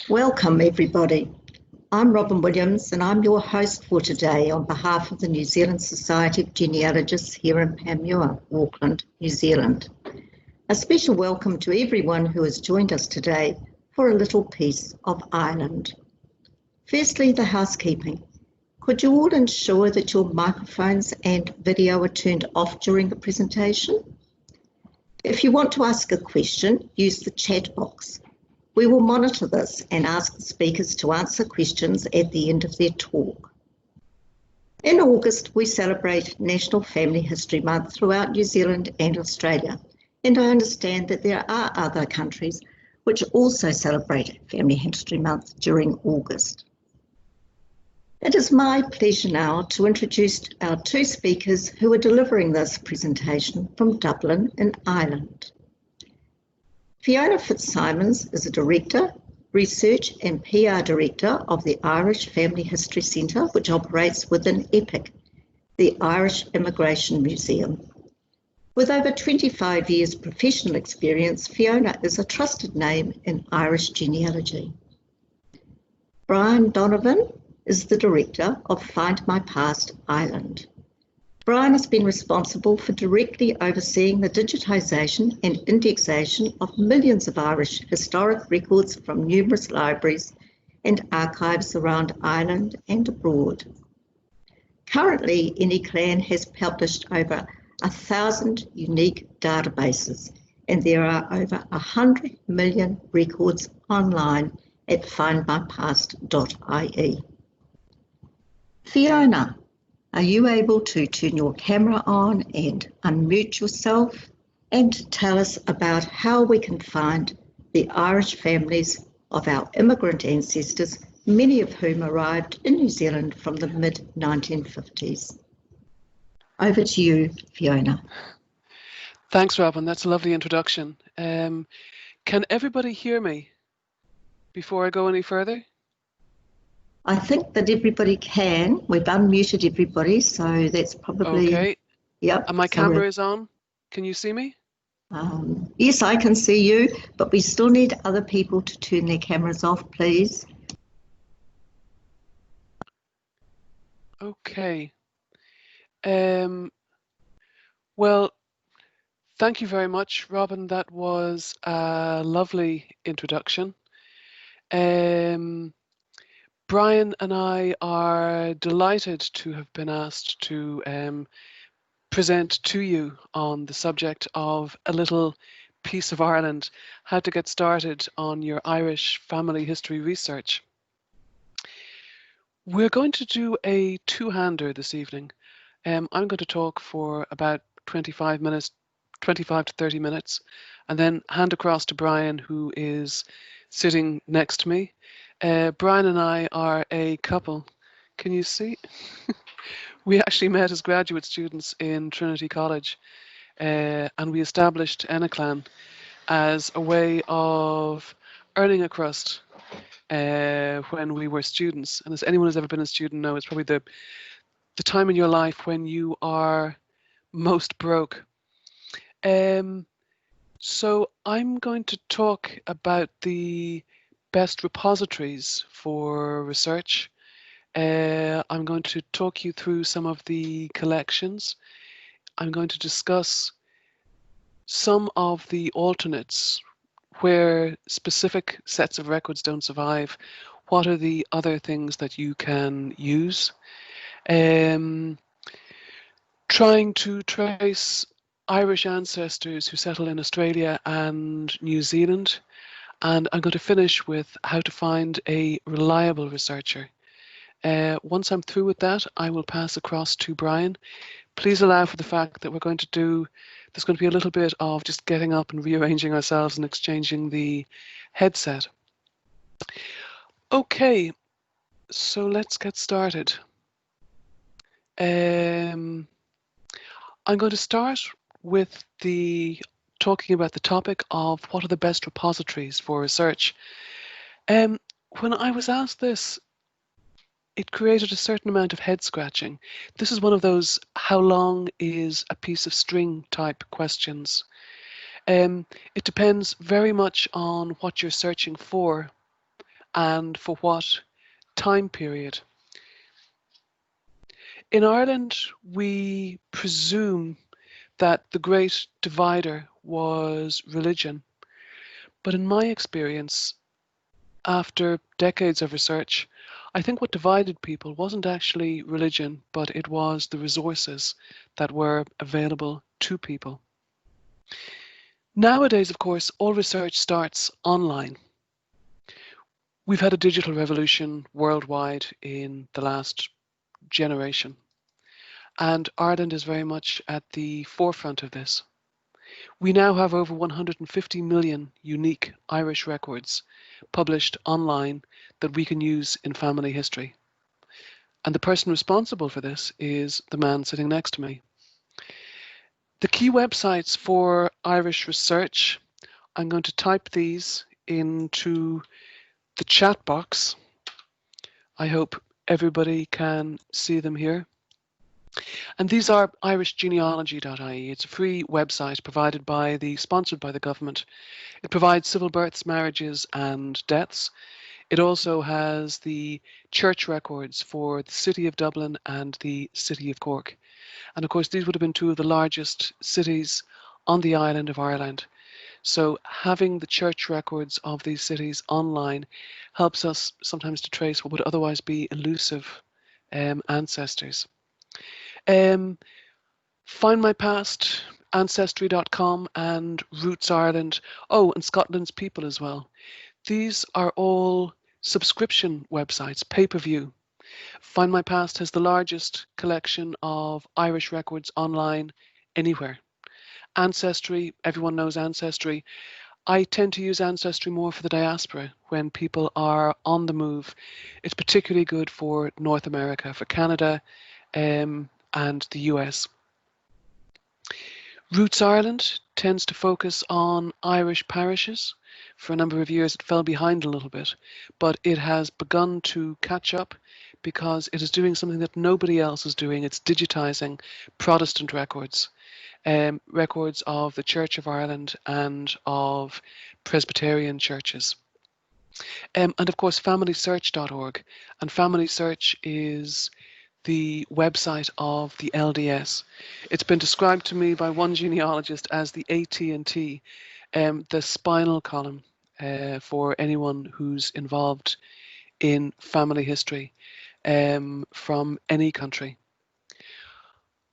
Welcome everybody. I'm Robin Williams and I'm your host for today on behalf of the New Zealand Society of Genealogists here in Panmure, Auckland, New Zealand. A special welcome to everyone who has joined us today for a little piece of Ireland. Firstly, the housekeeping. Could you all ensure that your microphones and video are turned off during the presentation? If you want to ask a question, use the chat box. We will monitor this and ask the speakers to answer questions at the end of their talk. In August, we celebrate National Family History Month throughout New Zealand and Australia, and I understand that there are other countries which also celebrate Family History Month during August. It is my pleasure now to introduce our two speakers who are delivering this presentation from Dublin in Ireland. Fiona Fitzsimons is a Director, Research and PR Director of the Irish Family History Centre, which operates within EPIC, the Irish Immigration Museum. With over 25 years professional experience, Fiona is a trusted name in Irish genealogy. Brian Donovan is the Director of Find My Past Ireland. Brian has been responsible for directly overseeing the digitisation and indexation of millions of Irish historic records from numerous libraries and archives around Ireland and abroad. Currently, NECLAN has published over 1,000 unique databases, and there are over 100 million records online at findmypast.ie. Fiona, are you able to turn your camera on and unmute yourself and tell us about how we can find the Irish families of our immigrant ancestors, many of whom arrived in New Zealand from the mid-1950s? Over to you, Fiona. Thanks, Robin. That's a lovely introduction. Can everybody hear me before I go any further? I think that everybody can. We've unmuted everybody, so that's probably... Okay. Yep. And my camera is on. Can you see me? Yes, I can see you, but we still need other people to turn their cameras off, please. Okay. Well, thank you very much, Robin. That was a lovely introduction. Brian and I are delighted to have been asked to present to you on the subject of a little piece of Ireland, how to get started on your Irish family history research. We're going to do a two-hander this evening. I'm going to talk for about 25 to 30 minutes, and then hand across to Brian, who is sitting next to me. Brian and I are a couple. Can you see? We actually met as graduate students in Trinity College, and we established NECLAN as a way of earning a crust when we were students. And as anyone who's ever been a student knows, it's probably the time in your life when you are most broke. So I'm going to talk about the best repositories for research. I'm going to talk you through some of the collections. I'm going to discuss some of the alternates where specific sets of records don't survive. What are the other things that you can use? Trying to trace Irish ancestors who settled in Australia and New Zealand. And I'm going to finish with how to find a reliable researcher. Once I'm through with that, I will pass across to Brian. Please allow for the fact that there's going to be a little bit of just getting up and rearranging ourselves and exchanging the headset. Okay, so let's get started. I'm going to start with talking about the topic of what are the best repositories for research. When I was asked this, it created a certain amount of head scratching. This is one of those how long is a piece of string type questions. It depends very much on what you're searching for and for what time period. In Ireland, we presume that the great divider was religion. But in my experience, after decades of research, I think what divided people wasn't actually religion, but it was the resources that were available to people. Nowadays, of course, all research starts online. We've had a digital revolution worldwide in the last generation, and Ireland is very much at the forefront of this. We now have over 150 million unique Irish records published online that we can use in family history. And the person responsible for this is the man sitting next to me. The key websites for Irish research, I'm going to type these into the chat box. I hope everybody can see them here. And these are irishgenealogy.ie. It's a free website sponsored by the government. It provides civil births, marriages, and deaths. It also has the church records for the City of Dublin and the City of Cork. And of course, these would have been two of the largest cities on the island of Ireland. So having the church records of these cities online helps us sometimes to trace what would otherwise be elusive ancestors. Find My Past, Ancestry.com, and Roots Ireland. Oh, and Scotland's People as well. These are all subscription websites, pay-per-view. Find My Past has the largest collection of Irish records online anywhere. Ancestry, everyone knows Ancestry. I tend to use Ancestry more for the diaspora when people are on the move. It's particularly good for North America, for Canada, and the US. Roots Ireland tends to focus on Irish parishes. For a number of years it fell behind a little bit, but it has begun to catch up because it is doing something that nobody else is doing. It's digitizing Protestant records, records of the Church of Ireland and of Presbyterian churches. And of course familysearch.org, and Family Search is the website of the LDS. It's been described to me by one genealogist as the AT&T, the spinal column for anyone who's involved in family history from any country.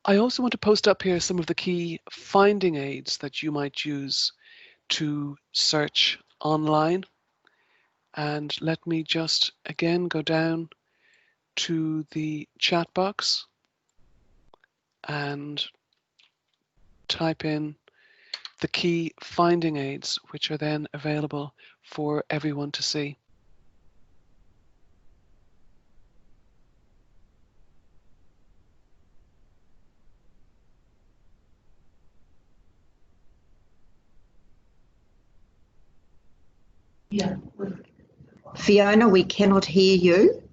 I also want to post up here some of the key finding aids that you might use to search online. And let me just again go down to the chat box and type in the key finding aids, which are then available for everyone to see. Yeah. Fiona, we cannot hear you.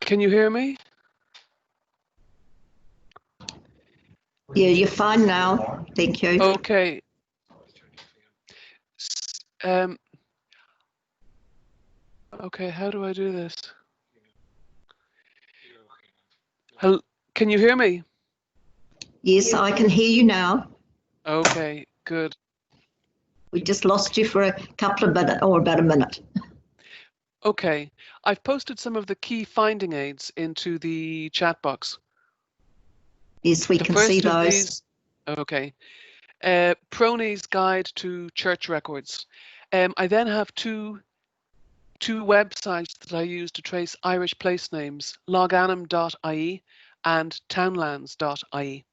Can you hear me? Yeah, you're fine now. Thank you. Okay. Okay, how do I do this? Can you hear me? Yes, I can hear you now. Okay, good. We just lost you for a couple of minutes, or about a minute. Okay, I've posted some of the key finding aids into the chat box. Yes, we can see those. These, okay. Prony's Guide to Church Records. I then have two websites that I use to trace Irish place names, loganum.ie and townlands.ie.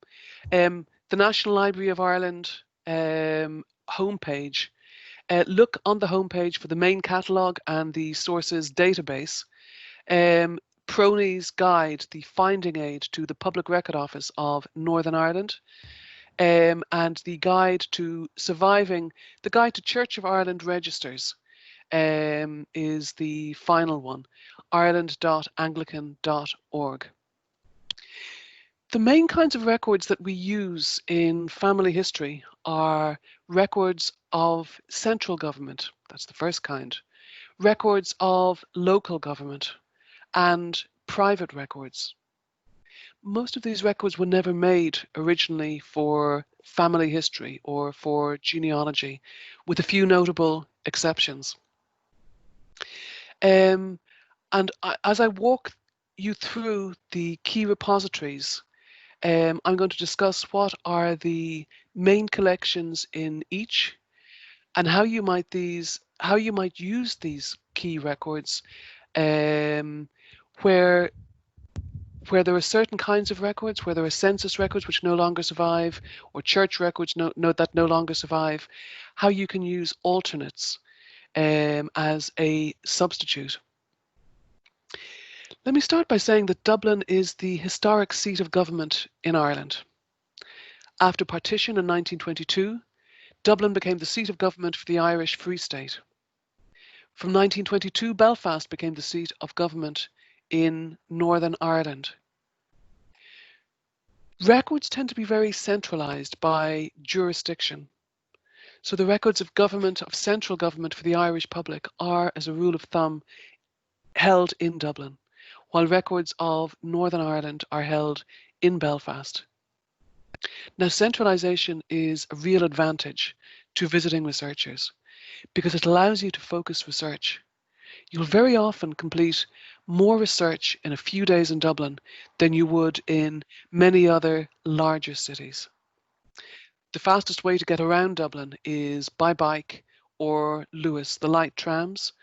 The National Library of Ireland homepage. Look on the homepage for the main catalogue and the sources database. Prony's Guide, the finding aid to the Public Record Office of Northern Ireland, and the guide to surviving, the guide to Church of Ireland registers is the final one, ireland.anglican.org. The main kinds of records that we use in family history are records of central government, that's the first kind, records of local government, and private records. Most of these records were never made originally for family history or for genealogy, with a few notable exceptions. And as I walk you through the key repositories, I'm going to discuss what are the main collections in each and how you might use these key records where there are certain kinds of records, where there are census records which no longer survive, or church records that no longer survive, how you can use alternates as a substitute. Let me start by saying that Dublin is the historic seat of government in Ireland. After partition in 1922, Dublin became the seat of government for the Irish Free State. From 1922, Belfast became the seat of government in Northern Ireland. Records tend to be very centralised by jurisdiction. So the records of government, of central government for the Irish public are, as a rule of thumb, held in Dublin, while records of Northern Ireland are held in Belfast. Now, centralisation is a real advantage to visiting researchers because it allows you to focus research. You'll very often complete more research in a few days in Dublin than you would in many other larger cities. The fastest way to get around Dublin is by bike or Lewis, the light trams,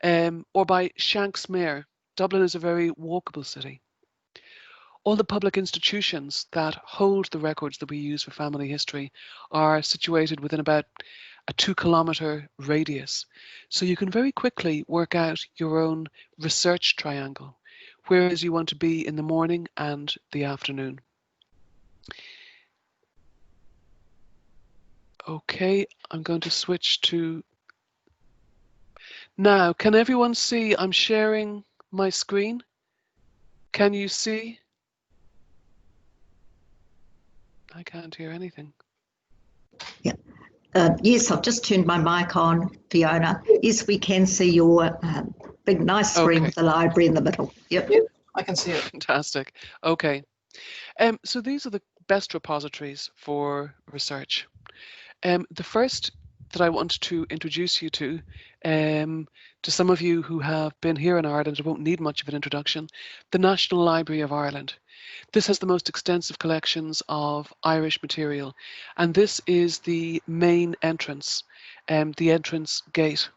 or by Shanksmere. Dublin is a very walkable city. All the public institutions that hold the records that we use for family history are situated within about a 2-kilometre radius. So you can very quickly work out your own research triangle, whereas you want to be in the morning and the afternoon. Okay, I'm going to switch to... Now, can everyone see I'm sharing my screen? Can you see? I can't hear anything. Yeah. Yes, I've just turned my mic on, Fiona. Yes, we can see your big, nice screen with the library in the middle. Yep. I can see it. Fantastic. Okay. So these are the best repositories for research. The first that I want to introduce you to some of you who have been here in Ireland, it won't need much of an introduction, the National Library of Ireland. This has the most extensive collections of Irish material, and this is the main entrance, the entrance gate.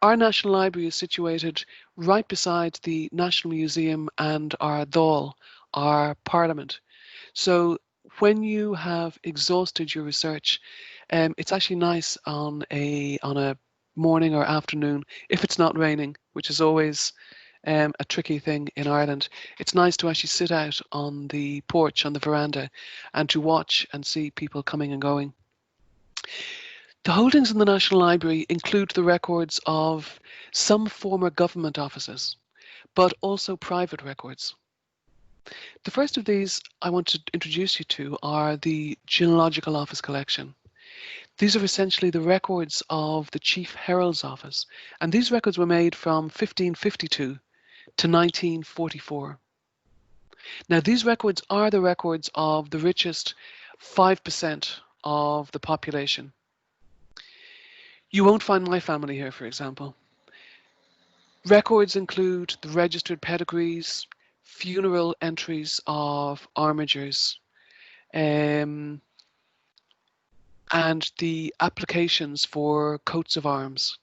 Our National Library is situated right beside the National Museum and our Dáil, our Parliament. So when you have exhausted your research, it's actually nice on a morning or afternoon, if it's not raining, which is always a tricky thing in Ireland. It's nice to actually sit out on the porch, on the veranda, and to watch and see people coming and going. The holdings in the National Library include the records of some former government offices, but also private records. The first of these I want to introduce you to are the Genealogical Office collection. These are essentially the records of the Chief Herald's Office, and these records were made from 1552 to 1944. Now, these records are the records of the richest 5% of the population. You won't find my family here, for example. Records include the registered pedigrees, funeral entries of armigers, and the applications for coats of arms.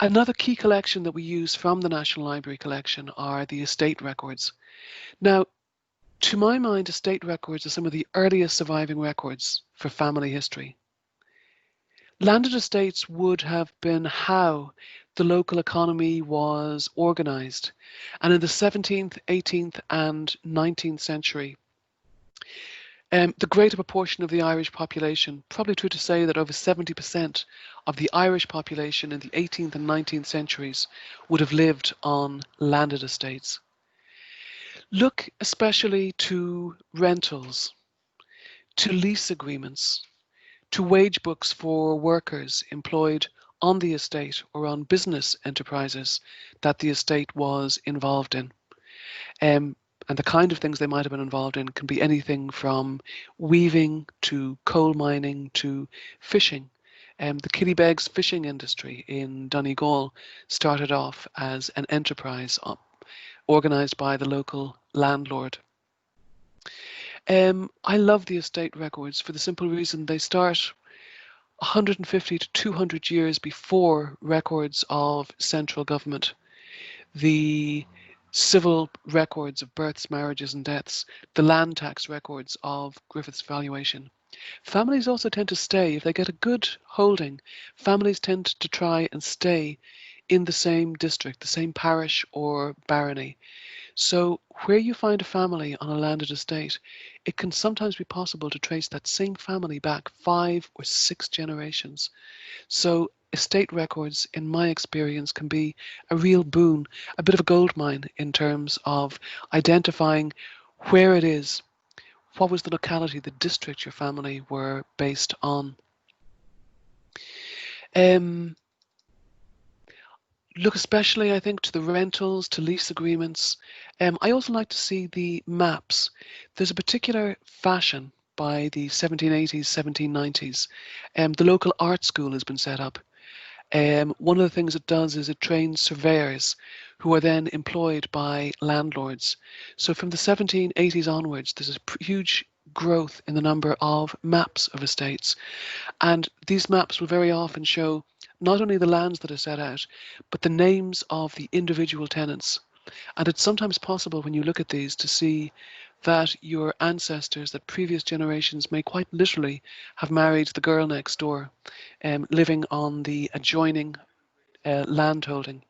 Another key collection that we use from the National Library collection are the estate records. Now, to my mind, estate records are some of the earliest surviving records for family history. Landed estates would have been how the local economy was organised, and in the 17th, 18th and 19th century, the greater proportion of the Irish population, probably true to say that over 70% of the Irish population in the 18th and 19th centuries would have lived on landed estates. Look especially to rentals, to lease agreements, to wage books for workers employed on the estate or on business enterprises that the estate was involved in. Um, and the kind of things they might have been involved in can be anything from weaving to coal mining to fishing. The Killybegs fishing industry in Donegal started off as an enterprise organised by the local landlord. I love the estate records for the simple reason they start 150 to 200 years before records of central government. The civil records of births, marriages and deaths, the land tax records of Griffith's valuation. Families also tend to stay, if they get a good holding, families tend to try and stay in the same district, the same parish or barony. So where you find a family on a landed estate, it can sometimes be possible to trace that same family back 5 or 6 generations. So estate records, in my experience, can be a real boon, a bit of a goldmine in terms of identifying where it is, what was the locality, the district your family were based on. Look especially, I think, to the rentals, to lease agreements. I also like to see the maps. There's a particular fashion by the 1780s, 1790s. The local art school has been set up. One of the things it does is it trains surveyors who are then employed by landlords. So from the 1780s onwards, there's a huge growth in the number of maps of estates. And these maps will very often show not only the lands that are set out, but the names of the individual tenants. And it's sometimes possible when you look at these to see that your ancestors, that previous generations may quite literally have married the girl next door, living on the adjoining land holding.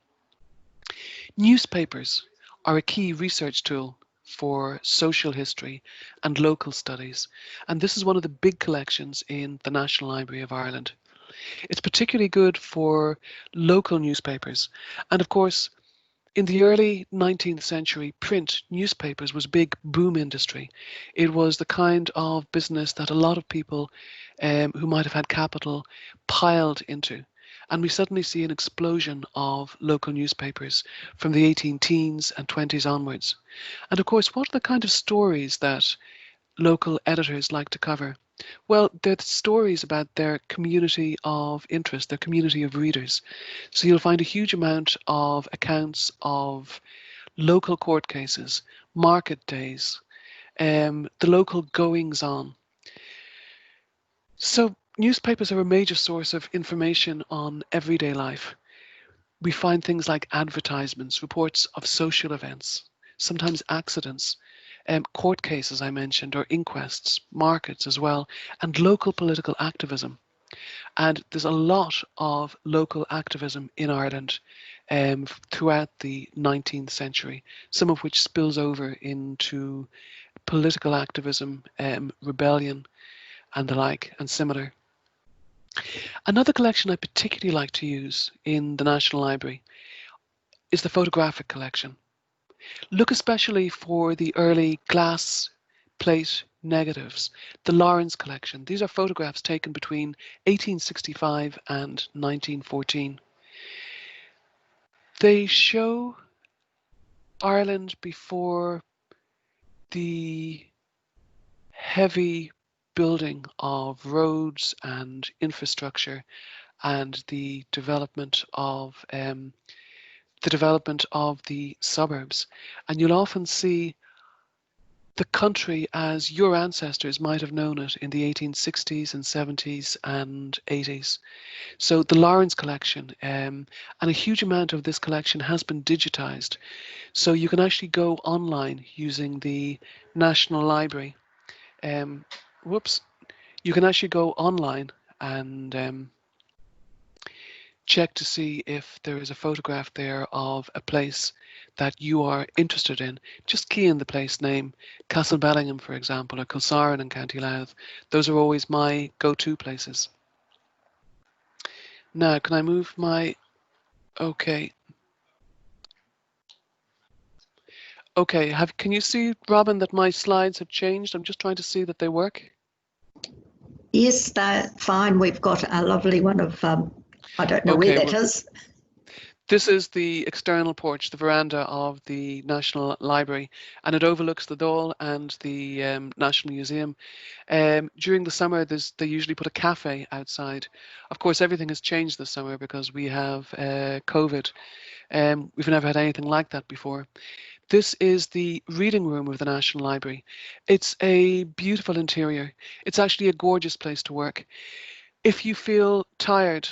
Newspapers are a key research tool for social history and local studies, and this is one of the big collections in the National Library of Ireland. It's particularly good for local newspapers, and of course in the early 19th century, print newspapers was a big boom industry. It was the kind of business that a lot of people who might have had capital piled into. And we suddenly see an explosion of local newspapers from the 18 teens and 20s onwards. And of course, what are the kind of stories that local editors like to cover? Well, they're stories about their community of interest, their community of readers. So you'll find a huge amount of accounts of local court cases, market days, the local goings on. So newspapers are a major source of information on everyday life. We find things like advertisements, reports of social events, sometimes accidents, court cases I mentioned, or inquests, markets as well, and local political activism. And there's a lot of local activism in Ireland throughout the 19th century, some of which spills over into political activism, rebellion, and the like, and similar. Another collection I particularly like to use in the National Library is the photographic collection. Look especially for the early glass plate negatives, the Lawrence collection. These are photographs taken between 1865 and 1914. They show Ireland before the heavy building of roads and infrastructure and the development of the suburbs. And you'll often see the country as your ancestors might have known it in the 1860s and 70s and 80s. So the Lawrence collection, and a huge amount of this collection has been digitized. So you can actually go online using the National Library. You can actually go online and check to see if there is a photograph there of a place that you are interested in. Just key in the place name, Castlebellingham, for example, or Kilsaran in County Louth. Those are always my go-to places. Now, can I move my... Okay. Okay, can you see, Robin, that my slides have changed? I'm just trying to see that they work. Yes, they're fine. We've got a lovely one of, I don't know where Okay, that well, is. this is the external porch, the veranda of the National Library, and it overlooks the Dáil and the National Museum. During the summer, they usually put a cafe outside. Of course, everything has changed this summer because we have COVID. We've never had anything like that before. This is the reading room of the National Library. It's a beautiful interior. It's actually a gorgeous place to work. If you feel tired,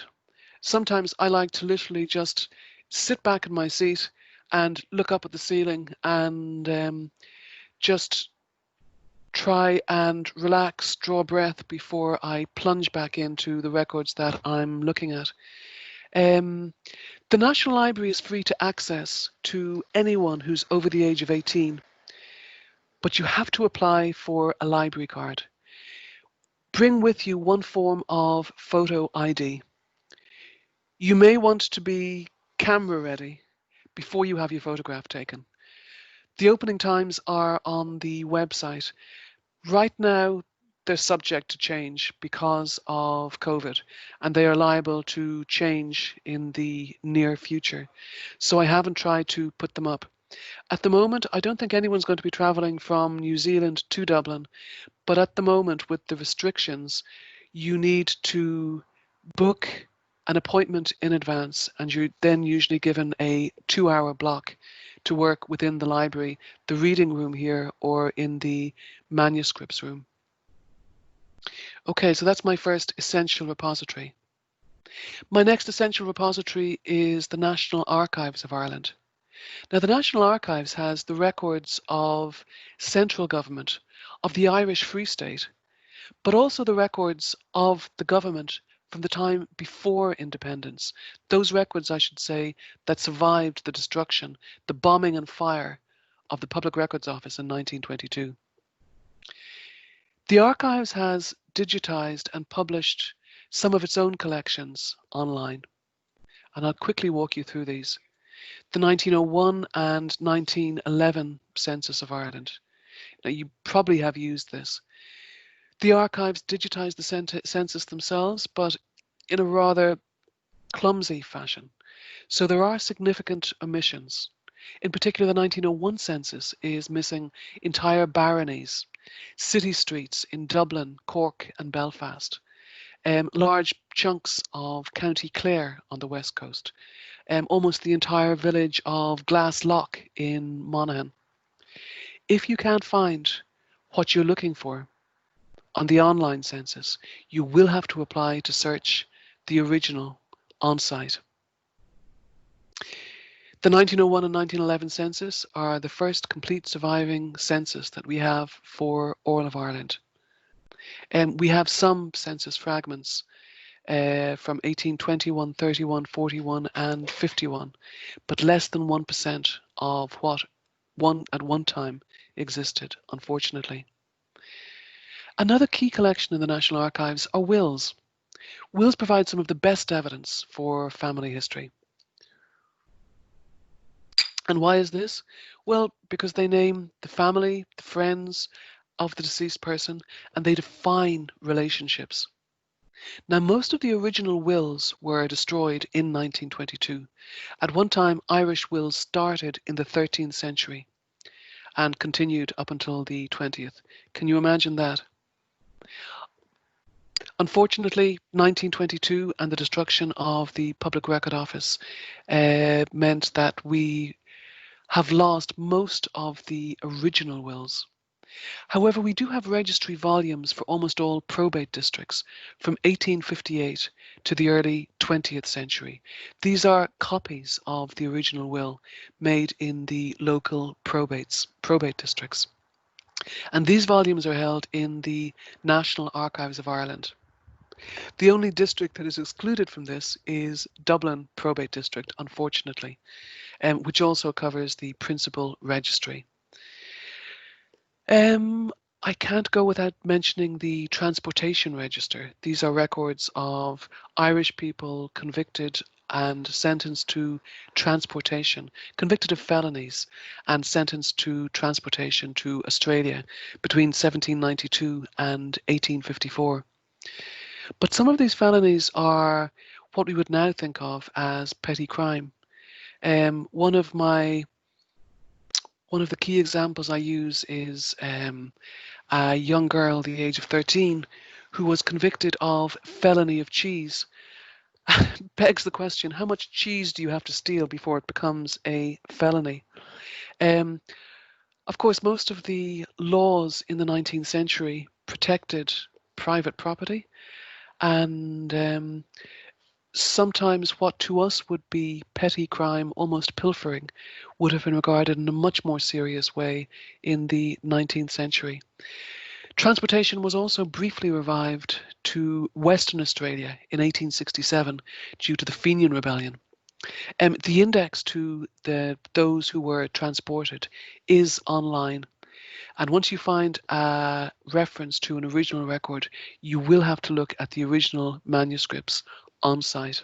sometimes I like to literally just sit back in my seat and look up at the ceiling and just try and relax, draw breath before I plunge back into the records that I'm looking at. The National Library is free to access to anyone who's over the age of 18, but you have to apply for a library card. Bring with you one form of photo ID. You may want to be camera ready before you have your photograph taken. The opening times are on the website. Right now, they're subject to change because of COVID, and they are liable to change in the near future. So I haven't tried to put them up. At the moment, I don't think anyone's going to be traveling from New Zealand to Dublin, but at the moment, with the restrictions, you need to book an appointment in advance, and you're then usually given a 2-hour block to work within the library, the reading room here, or in the manuscripts room. Okay, so that's my first essential repository. My next essential repository is the National Archives of Ireland. Now, the National Archives has the records of central government, of the Irish Free State, but also the records of the government from the time before independence. Those records, I should say, that survived the destruction, the bombing and fire of the Public Records Office in 1922. The Archives has digitized and published some of its own collections online, and I'll quickly walk you through these. The 1901 and 1911 Census of Ireland. Now, you probably have used this. The archives digitized the census themselves, but in a rather clumsy fashion. So there are significant omissions. In particular, the 1901 census is missing entire baronies, city streets in Dublin, Cork and Belfast, large chunks of County Clare on the west coast, almost the entire village of Glasslough in Monaghan. If you can't find what you're looking for on the online census, you will have to apply to search the original on-site. The 1901 and 1911 census are the first complete surviving census that we have for all of Ireland. We have some census fragments from 1821, 31, 41 and 51, but less than 1% of what at one time existed, unfortunately. Another key collection in the National Archives are wills. Wills provide some of the best evidence for family history. And why is this? Well, because they name the family, the friends of the deceased person, and they define relationships. Now, most of the original wills were destroyed in 1922. At one time, Irish wills started in the 13th century and continued up until the 20th. Can you imagine that? Unfortunately, 1922 and the destruction of the Public Record Office meant that we have lost most of the original wills. However, we do have registry volumes for almost all probate districts from 1858 to the early 20th century. These are copies of the original will made in the local probate districts. And these volumes are held in the National Archives of Ireland. The only district that is excluded from this is Dublin Probate District, unfortunately, which also covers the principal registry. I can't go without mentioning the transportation register. These are records of Irish people convicted and sentenced to transportation, convicted of felonies and sentenced to transportation to Australia between 1792 and 1854. But some of these felonies are what we would now think of as petty crime. One of the key examples I use is a young girl, the age of 13, who was convicted of felony of cheese. Begs the question, how much cheese do you have to steal before it becomes a felony? Of course, most of the laws in the 19th century protected private property, and sometimes what to us would be petty crime, almost pilfering, would have been regarded in a much more serious way in the 19th century. Transportation was also briefly revived to Western Australia in 1867 due to the Fenian Rebellion. The index to those who were transported is online, and once you find a reference to an original record, you will have to look at the original manuscripts on site.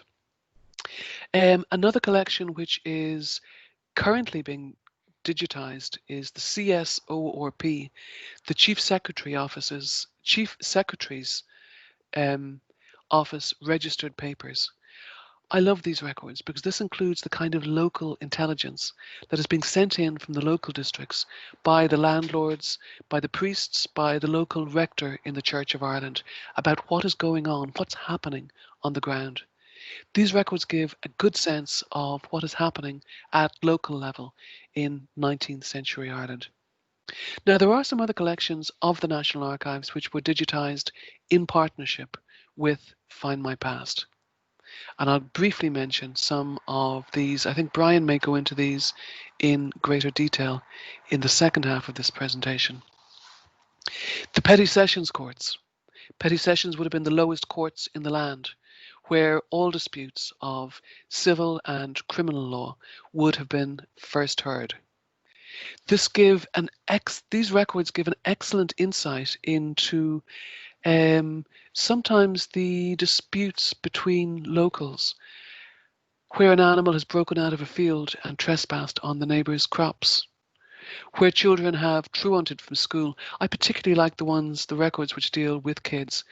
Another collection which is currently being digitized is the CSORP, the Chief Secretary's Office Registered Papers. I love these records because this includes the kind of local intelligence that is being sent in from the local districts by the landlords, by the priests, by the local rector in the Church of Ireland about what is going on, what's happening on the ground. These records give a good sense of what is happening at local level in 19th century Ireland. Now, there are some other collections of the National Archives which were digitised in partnership with Find My Past. And I'll briefly mention some of these. I think Brian may go into these in greater detail in the second half of this presentation. The Petty Sessions Courts. Petty Sessions would have been the lowest courts in the land, where all disputes of civil and criminal law would have been first heard. These records give an excellent insight into sometimes the disputes between locals, where an animal has broken out of a field and trespassed on the neighbour's crops, where children have truanted from school. I particularly like the records which deal with kids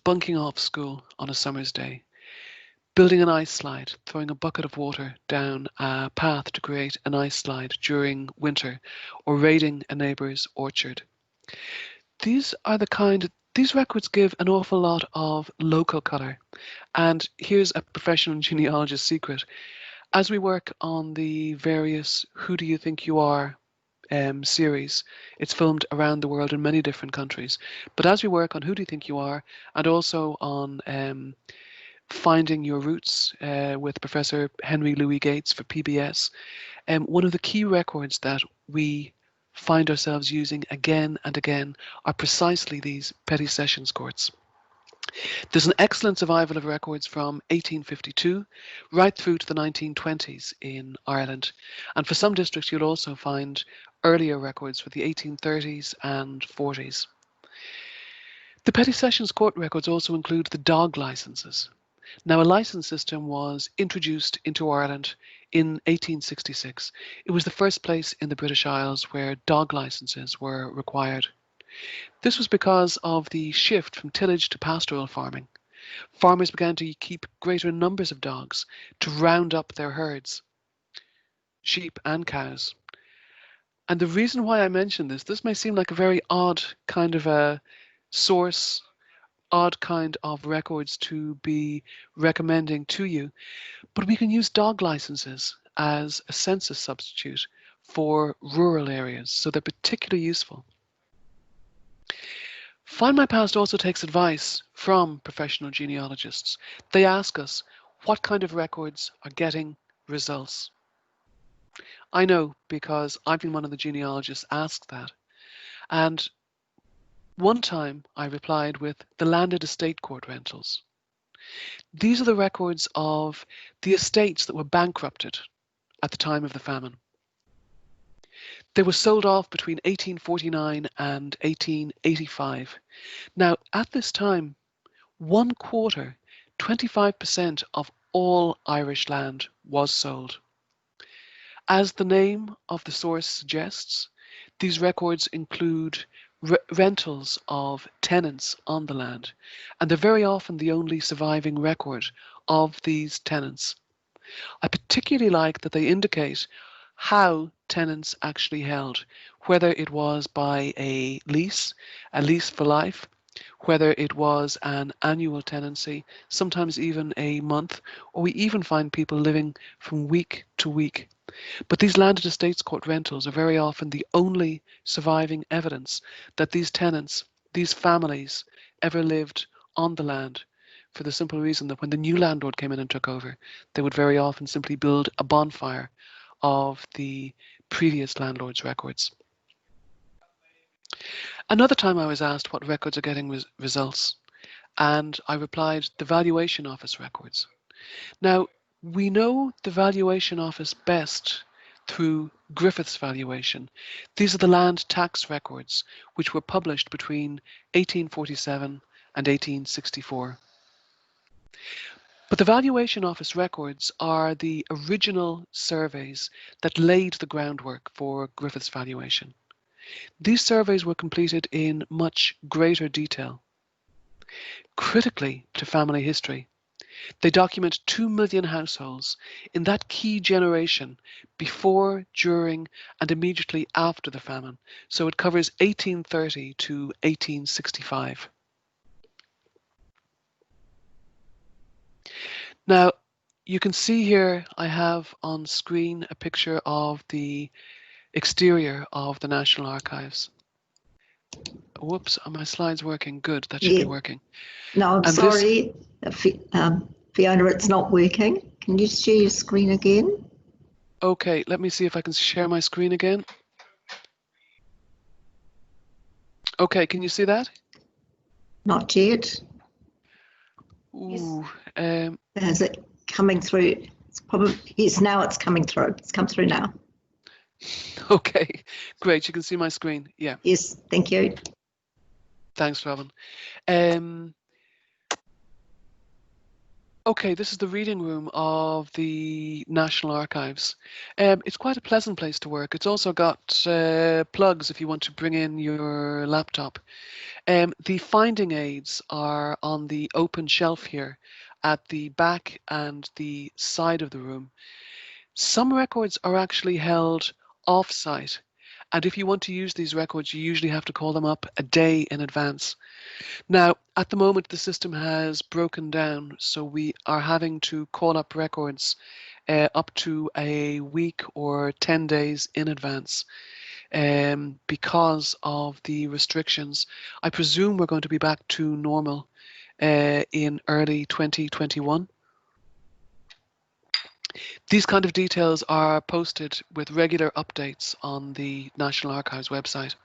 bunking off school on a summer's day, building an ice slide, throwing a bucket of water down a path to create an ice slide during winter, or raiding a neighbour's orchard. These records give an awful lot of local colour. And here's a professional genealogist secret. As we work on the various Who Do You Think You Are series, it's filmed around the world in many different countries. But as we work on Who Do You Think You Are, and also on Finding Your Roots with Professor Henry Louis Gates for PBS, one of the key records that we find ourselves using again and again are precisely these Petty Sessions Courts. There's an excellent survival of records from 1852 right through to the 1920s in Ireland. And for some districts, you'll also find earlier records for the 1830s and 40s. The Petty Sessions Court records also include the dog licenses. Now, a license system was introduced into Ireland in 1866. It was the first place in the British Isles where dog licenses were required. This was because of the shift from tillage to pastoral farming. Farmers began to keep greater numbers of dogs to round up their herds, sheep and cows. And the reason why I mention this may seem like a very odd kind of a source, odd kind of records to be recommending to you, but we can use dog licenses as a census substitute for rural areas, so they're particularly useful. Find My Past also takes advice from professional genealogists. They ask us what kind of records are getting results. I know because I've been one of the genealogists asked that. And one time I replied with the landed estate court rentals. These are the records of the estates that were bankrupted at the time of the famine. They were sold off between 1849 and 1885. Now, at this time, 25% of all Irish land was sold. As the name of the source suggests, these records include rentals of tenants on the land, and they're very often the only surviving record of these tenants. I particularly like that they indicate how tenants actually held, whether it was by a lease for life, whether it was an annual tenancy, sometimes even a month, or we even find people living from week to week. But these landed estates court rentals are very often the only surviving evidence that these tenants, these families, ever lived on the land, for the simple reason that when the new landlord came in and took over, they would very often simply build a bonfire of the previous landlord's records. Another time I was asked what records are getting results, and I replied, the Valuation Office records. Now, we know the Valuation Office best through Griffith's valuation. These are the land tax records which were published between 1847 and 1864. But the Valuation Office records are the original surveys that laid the groundwork for Griffith's valuation. These surveys were completed in much greater detail. Critically to family history, they document 2 million households in that key generation before, during, and immediately after the famine. So it covers 1830 to 1865. Now, you can see here I have on screen a picture of the exterior of the National Archives. Whoops, are my slides working? Good, that should be working. No, I'm And sorry, Fiona, it's not working. Can you share your screen again? Okay, let me see if I can share my screen again. Okay, can you see that? Not yet. Ooh, Is it coming through? It's probably, yes, now it's coming through. It's come through now. Okay, great. You can see my screen. Yeah. Yes, thank you. Thanks, Robin. Okay, this is the reading room of the National Archives. It's quite a pleasant place to work. It's also got plugs if you want to bring in your laptop. The finding aids are on the open shelf here at the back and the side of the room. Some records are actually held off-site, and if you want to use these records, you usually have to call them up a day in advance. Now, at the moment, the system has broken down, so we are having to call up records up to a week or 10 days in advance because of the restrictions. I presume we're going to be back to normal in early 2021. These kind of details are posted with regular updates on the National Archives website.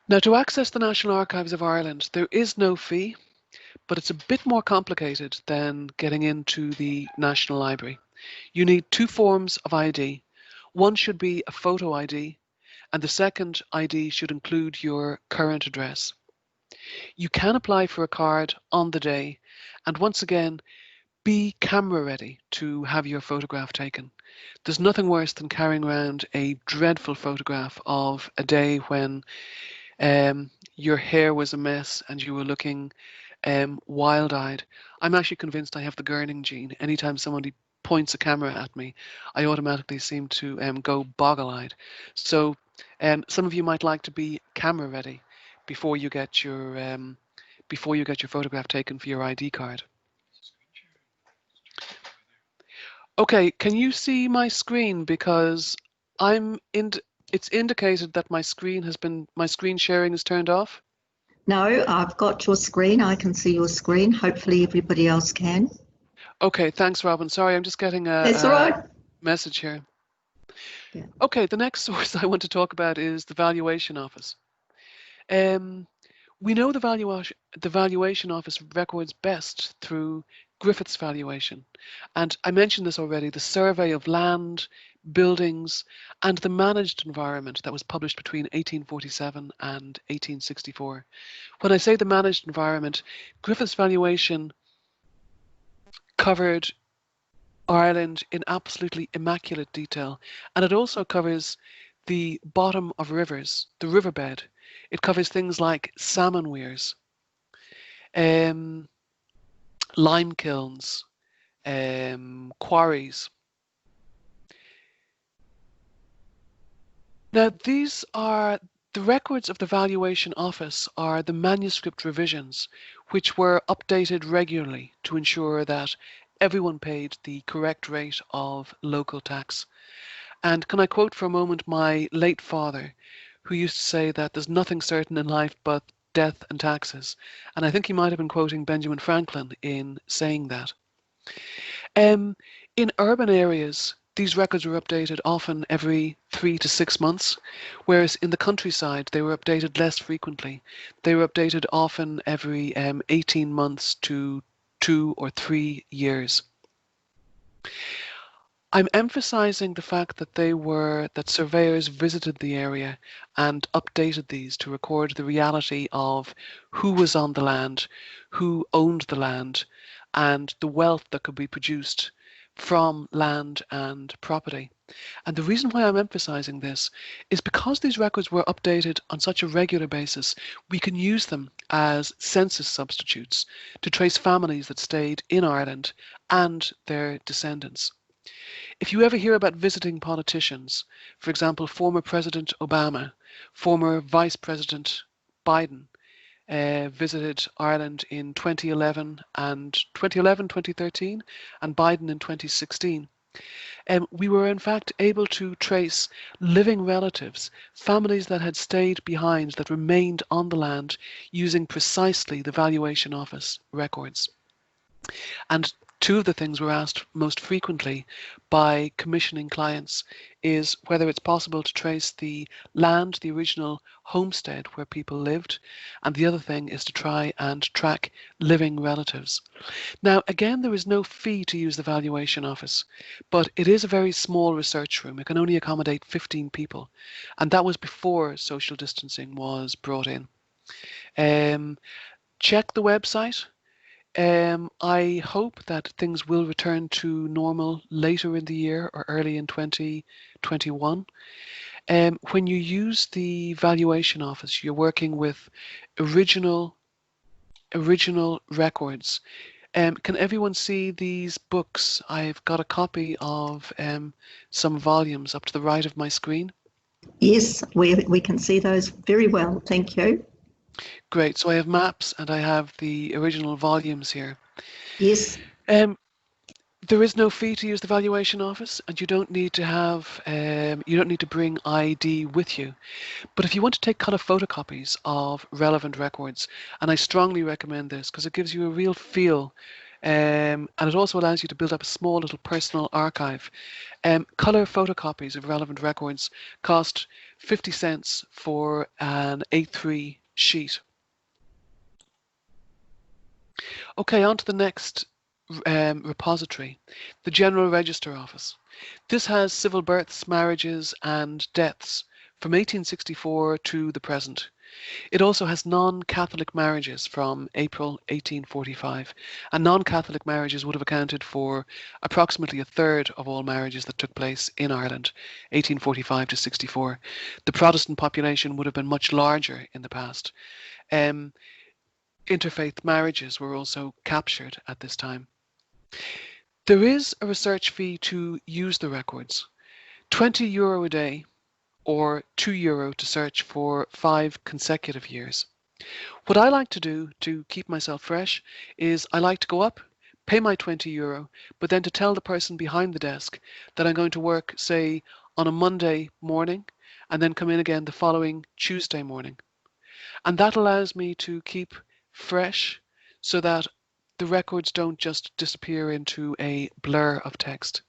Now, to access the National Archives of Ireland, there is no fee, but it's a bit more complicated than getting into the National Library. You need 2 forms of ID. One should be a photo ID, and the second ID should include your current address. You can apply for a card on the day, and once again, be camera ready to have your photograph taken. There's nothing worse than carrying around a dreadful photograph of a day when your hair was a mess and you were looking wild-eyed. I'm actually convinced I have the Gurning gene. Anytime somebody points a camera at me, I automatically seem to go boggle-eyed. So some of you might like to be camera ready before you get your photograph taken for your ID card. Okay, can you see my screen? Because it's indicated that my screen sharing is turned off. No, I've got your screen. I can see your screen. Hopefully everybody else can. Okay, thanks, Robin. Sorry, I'm just getting That's all right. Message here. Yeah. Okay, the next source I want to talk about is the Valuation Office. We know the Valuation Office records best through Griffith's valuation. And I mentioned this already, the survey of land, buildings, and the managed environment that was published between 1847 and 1864. When I say the managed environment, Griffith's valuation covered Ireland in absolutely immaculate detail. And it also covers the bottom of rivers, the riverbed. It covers things like salmon weirs, lime kilns, quarries. Now, these are the records of the Valuation Office are the manuscript revisions, which were updated regularly to ensure that everyone paid the correct rate of local tax. And can I quote for a moment my late father, who used to say that there's nothing certain in life but death and taxes. And I think he might have been quoting Benjamin Franklin in saying that. In urban areas, these records were updated often every 3 to 6 months, whereas in the countryside they were updated less frequently. They were updated often every 18 months to 2 or 3 years. I'm emphasizing the fact that that surveyors visited the area and updated these to record the reality of who was on the land, who owned the land, and the wealth that could be produced from land and property. And the reason why I'm emphasizing this is because these records were updated on such a regular basis, we can use them as census substitutes to trace families that stayed in Ireland and their descendants. If you ever hear about visiting politicians, for example, former President Obama, former Vice President Biden, visited Ireland in 2011 and 2013, and Biden in 2016. We were in fact able to trace living relatives, families that had stayed behind, that remained on the land, using precisely the Valuation Office records. And two of the things we're asked most frequently by commissioning clients is whether it's possible to trace the land, the original homestead where people lived, and the other thing is to try and track living relatives. Now, again, there is no fee to use the Valuation Office, but it is a very small research room. It can only accommodate 15 people, and that was before social distancing was brought in. Check the website. I hope that things will return to normal later in the year or early in 2021. When you use the Valuation Office, you're working with original records. Can everyone see these books? I've got a copy of some volumes up to the right of my screen. Yes, we can see those very well. Thank you. Great. So I have maps and I have the original volumes here. Yes. There is no fee to use the Valuation Office, and you don't need to have you don't need to bring ID with you. But if you want to take colour photocopies of relevant records, and I strongly recommend this because it gives you a real feel, and it also allows you to build up a small little personal archive. Colour photocopies of relevant records cost 50 cents for an A3 sheet. Okay, on to the next repository, the General Register Office. This has civil births, marriages and deaths from 1864 to the present. It also has non-Catholic marriages from April 1845, and non-Catholic marriages would have accounted for approximately a third of all marriages that took place in Ireland, 1845 to 64. The Protestant population would have been much larger in the past. Interfaith marriages were also captured at this time. There is a research fee to use the records, €20 a day or €2 to search for 5 consecutive years. What I like to do to keep myself fresh is I like to go up, pay my €20, but then to tell the person behind the desk that I'm going to work, say, on a Monday morning and then come in again the following Tuesday morning. And that allows me to keep fresh so that the records don't just disappear into a blur of text.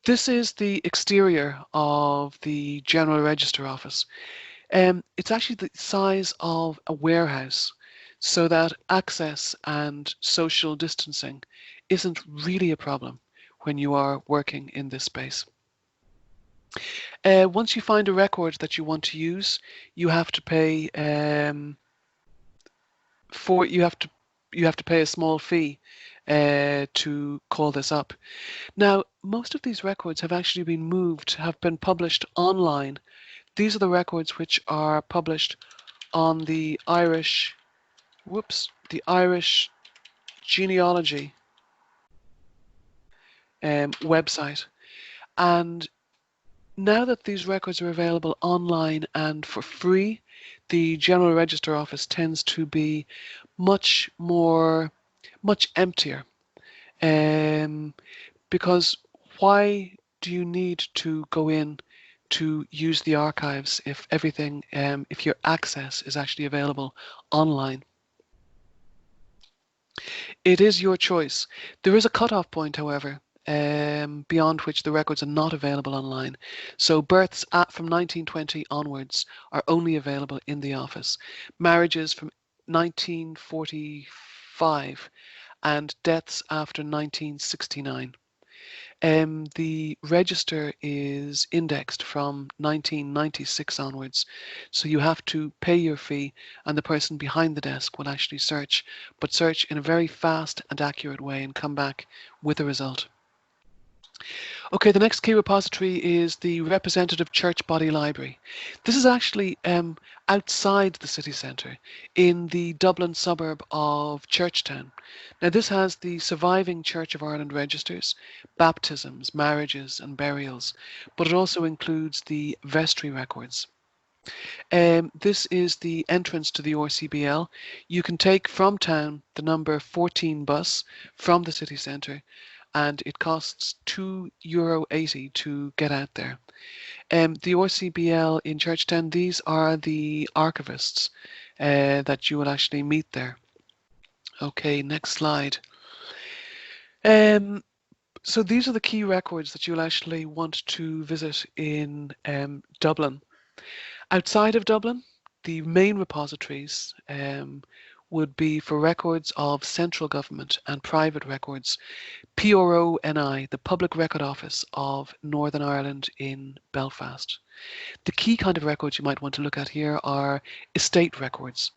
This is the exterior of the General Register Office. It's actually the size of a warehouse, so that access and social distancing isn't really a problem when you are working in this space. Once you find a record that you want to use, you have to pay you have to pay a small fee to call this up. Now, most of these records have actually been moved, have been published online. These are the records which are published on the Irish, the Irish genealogy website. And now that these records are available online and for free, the General Register Office tends to be much emptier. Because why do you need to go in to use the archives if everything, if your access is actually available online? It is your choice. There is a cutoff point, however, beyond which the records are not available online. So births from 1920 onwards are only available in the office. Marriages from 1945 and deaths after 1969. The register is indexed from 1996 onwards, so you have to pay your fee and the person behind the desk will actually search, but search in a very fast and accurate way and come back with a result. Okay, the next key repository is the Representative Church Body Library. This is actually outside the city centre in the Dublin suburb of Churchtown. Now this has the surviving Church of Ireland registers, baptisms, marriages and burials, but it also includes the vestry records. This is the entrance to the RCBL. You can take from town the number 14 bus from the city centre, and it costs €2.80 to get out there. The RCBL in Churchtown, these are the archivists that you will actually meet there. Okay, next slide. So these are the key records that you'll actually want to visit in Dublin. Outside of Dublin, the main repositories would be for records of central government and private records. PRO-NI, the Public Record Office of Northern Ireland in Belfast. The key kind of records you might want to look at here are estate records.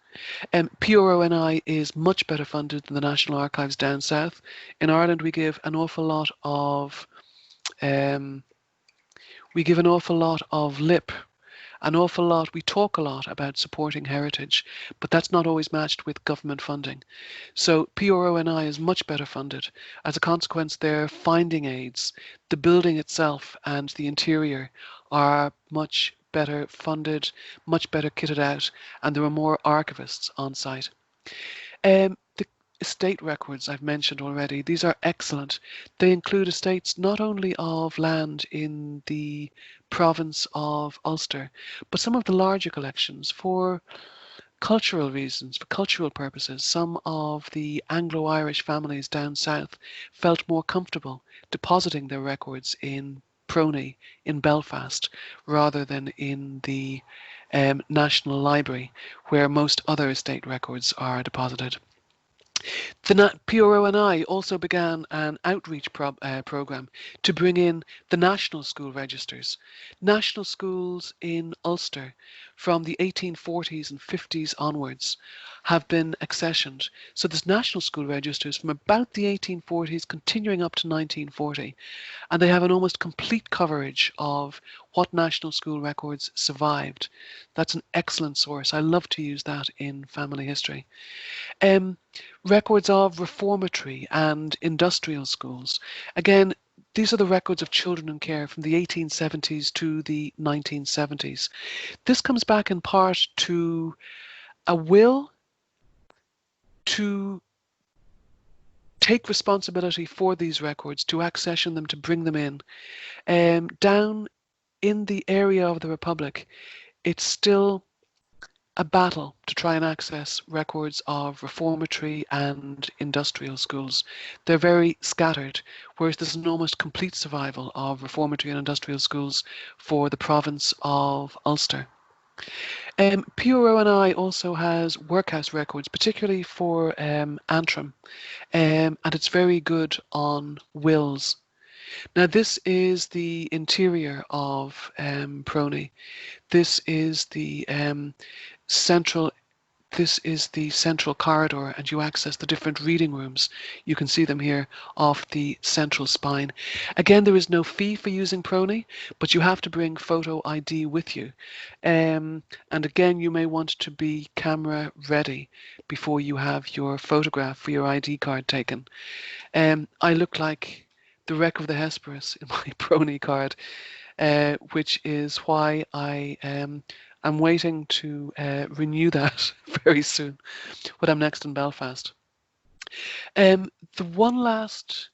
PRO-NI is much better funded than the National Archives down south. In Ireland, we give an awful lot of lip. We talk a lot about supporting heritage, but that's not always matched with government funding. So PRO-NI is much better funded. As a consequence, their finding aids, the building itself and the interior are much better funded, much better kitted out, and there are more archivists on site. The estate records I've mentioned already, these are excellent. They include estates not only of land in the province of Ulster, but some of the larger collections for cultural reasons, for cultural purposes. Some of the Anglo-Irish families down south felt more comfortable depositing their records in Prony, in Belfast, rather than in the National Library, where most other estate records are deposited. The PRO-NI also began an outreach program to bring in the national school registers. National schools in Ulster from the 1840s and 50s onwards have been accessioned. So there's national school registers from about the 1840s continuing up to 1940, and they have an almost complete coverage of what national school records survived. That's an excellent source. I love to use that in family history. Records of reformatory and industrial schools. Again, these are the records of children in care from the 1870s to the 1970s. This comes back in part to a will to take responsibility for these records, to accession them, to bring them in. Down in the area of the Republic, it's still a battle to try and access records of reformatory and industrial schools. They're very scattered, whereas there's an almost complete survival of reformatory and industrial schools for the province of Ulster. PRO-NI also has workhouse records, particularly for Antrim, and it's very good on wills. Now this is the interior of Prony. This is the central this is the central corridor, and you access the different reading rooms. You can see them here off the central spine. Again, there is no fee for using Prony, but you have to bring photo ID with you. And again, you may want to be camera ready before you have your photograph for your ID card taken. I look like the wreck of the Hesperus in my Prony card, which is why I'm waiting to renew that very soon when I'm next in Belfast. The one last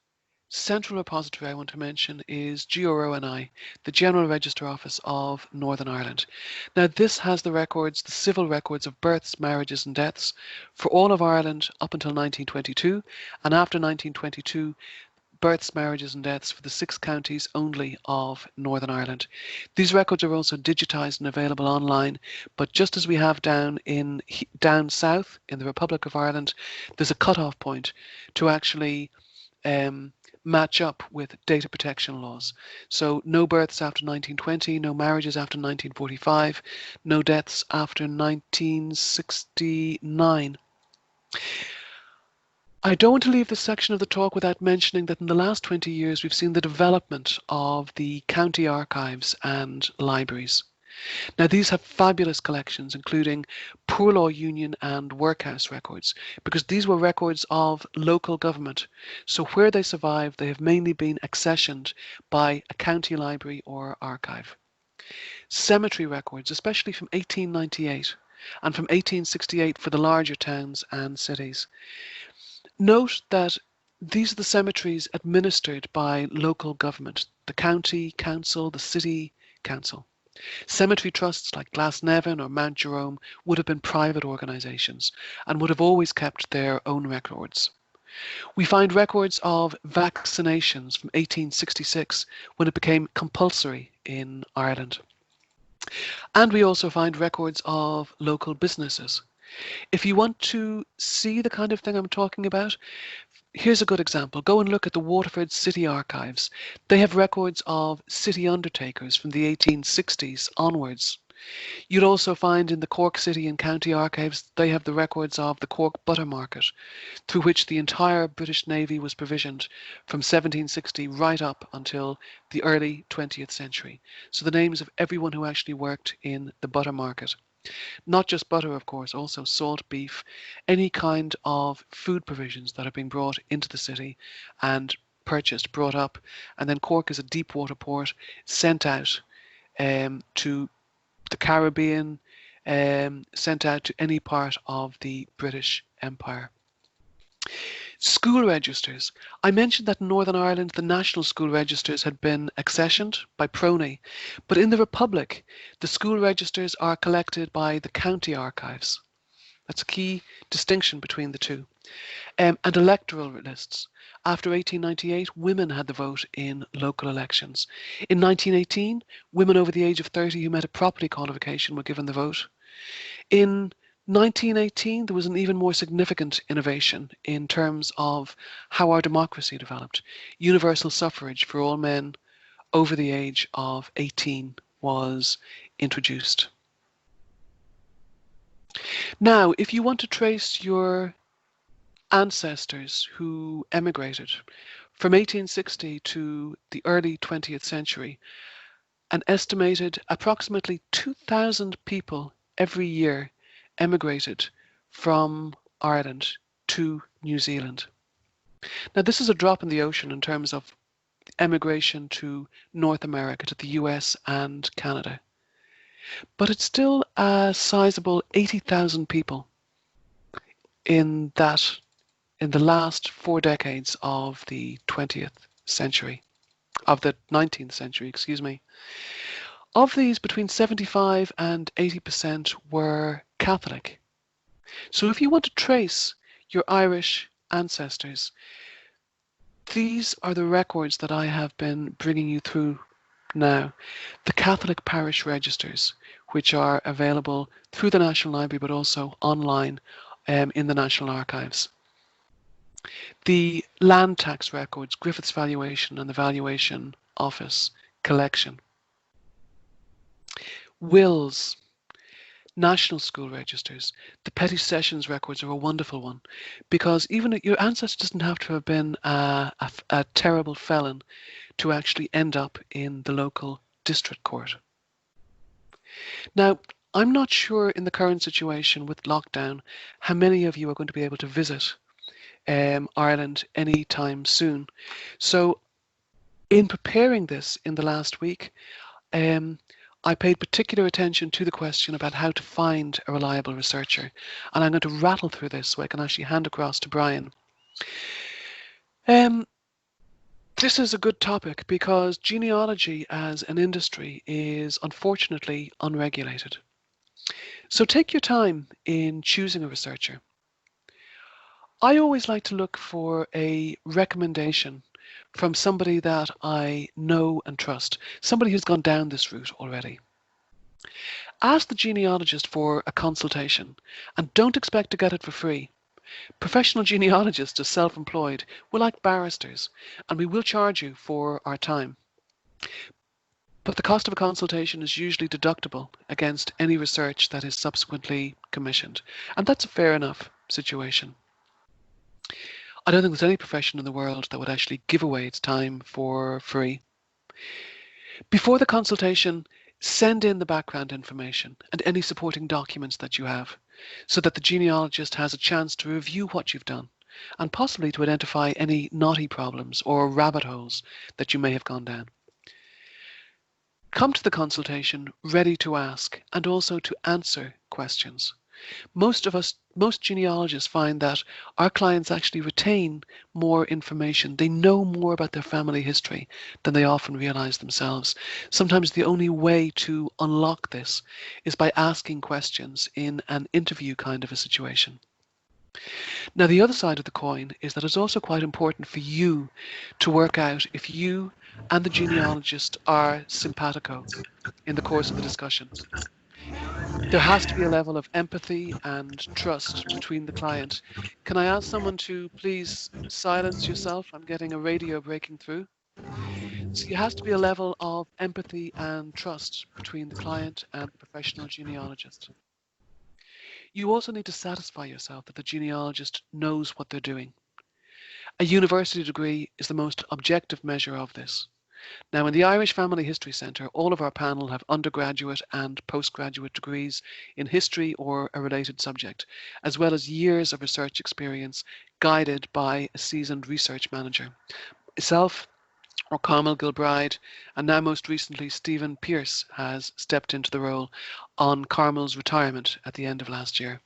central repository I want to mention is GRONI, the General Register Office of Northern Ireland. Now this has the records, the civil records of births, marriages and deaths for all of Ireland up until 1922, and after 1922 births, marriages and deaths for the 6 counties only of Northern Ireland. These records are also digitised and available online, but just as we have down south in the Republic of Ireland, there's a cut-off point to actually match up with data protection laws. So no births after 1920, no marriages after 1945, no deaths after 1969. I don't want to leave this section of the talk without mentioning that in the last 20 years we've seen the development of the county archives and libraries. Now these have fabulous collections including poor law union and workhouse records, because these were records of local government. So where they survived, they have mainly been accessioned by a county library or archive. Cemetery records, especially from 1898 and from 1868 for the larger towns and cities. Note that these are the cemeteries administered by local government, the county council, the city council. Cemetery trusts like Glasnevin or Mount Jerome would have been private organisations and would have always kept their own records. We find records of vaccinations from 1866 when it became compulsory in Ireland. And we also find records of local businesses. If you want to see the kind of thing I'm talking about, here's a good example. Go and look at the Waterford City Archives. They have records of city undertakers from the 1860s onwards. You'd also find in the Cork City and County Archives, they have the records of the Cork Butter Market, through which the entire British Navy was provisioned from 1760 right up until the early 20th century. So the names of everyone who actually worked in the butter market. Not just butter, of course, also salt, beef, any kind of food provisions that are being brought into the city and purchased, brought up. And then Cork is a deep water port, sent out to the Caribbean, sent out to any part of the British Empire. School registers. I mentioned that in Northern Ireland the national school registers had been accessioned by Prony, but in the Republic the school registers are collected by the county archives. That's a key distinction between the two. And electoral lists. After 1898, women had the vote in local elections. In 1918, women over the age of 30 who met a property qualification were given the vote. In 1918, there was an even more significant innovation in terms of how our democracy developed. Universal suffrage for all men over the age of 18 was introduced. Now, if you want to trace your ancestors who emigrated from 1860 to the early 20th century, an estimated approximately 2,000 people every year emigrated from Ireland to New Zealand. Now this is a drop in the ocean in terms of emigration to North America, to the US and Canada. But it's still a sizable 80,000 people in the last 4 decades of the 20th century, of the 19th century, excuse me. Of these, between 75 and 80% were Catholic. So if you want to trace your Irish ancestors, these are the records that I have been bringing you through now. The Catholic parish registers, which are available through the National Library but also online in the National Archives. The land tax records, Griffith's Valuation and the Valuation Office collection. Wills. national school registers. The petty sessions records are a wonderful one, because even your ancestor doesn't have to have been a terrible felon to actually end up in the local district court. Now, I'm not sure in the current situation with lockdown how many of you are going to be able to visit Ireland anytime soon. So in preparing this in the last week, I paid particular attention to the question about how to find a reliable researcher. And I'm going to rattle through this so I can actually hand across to Brian. This is a good topic because genealogy as an industry is unfortunately unregulated. So take your time in choosing a researcher. I always like to look for a recommendation from somebody that I know and trust, somebody who's gone down this route already. Ask the genealogist for a consultation and don't expect to get it for free. Professional genealogists are self-employed. We're like barristers and we will charge you for our time. But the cost of a consultation is usually deductible against any research that is subsequently commissioned. And that's a fair enough situation. I don't think there's any profession in the world that would actually give away its time for free. Before the consultation, send in the background information and any supporting documents that you have, so that the genealogist has a chance to review what you've done and possibly to identify any knotty problems or rabbit holes that you may have gone down. Come to the consultation ready to ask and also to answer questions. Most genealogists find that our clients actually retain more information. They know more about their family history than they often realize themselves. Sometimes the only way to unlock this is by asking questions in an interview kind of a situation. Now, the other side of the coin is that it's also quite important for you to work out if you and the genealogist are simpatico in the course of the discussion. There has to be a level of empathy and trust between the client. Can I ask someone to please silence yourself? I'm getting a radio breaking through. So there has to be a level of empathy and trust between the client and the professional genealogist. You also need to satisfy yourself that the genealogist knows what they're doing. A university degree is the most objective measure of this. Now, in the Irish Family History Centre, all of our panel have undergraduate and postgraduate degrees in history or a related subject, as well as years of research experience guided by a seasoned research manager. Myself, or Carmel Gilbride, and now most recently Stephen Pearce has stepped into the role on Carmel's retirement at the end of last year.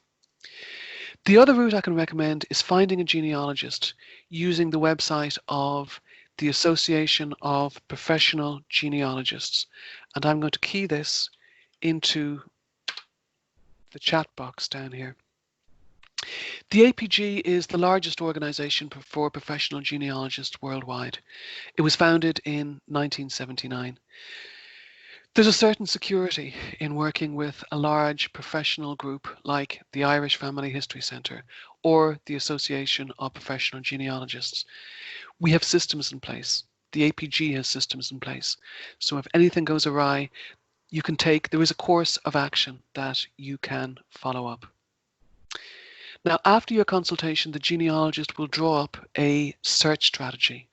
The other route I can recommend is finding a genealogist using the website of the Association of Professional Genealogists. And I'm going to key this into the chat box down here. The APG is the largest organisation for professional genealogists worldwide. It was founded in 1979. There's a certain security in working with a large professional group like the Irish Family History Centre or the Association of Professional Genealogists. We have systems in place. The APG has systems in place. So if anything goes awry, there is a course of action that you can follow up. Now, after your consultation, the genealogist will draw up a search strategy.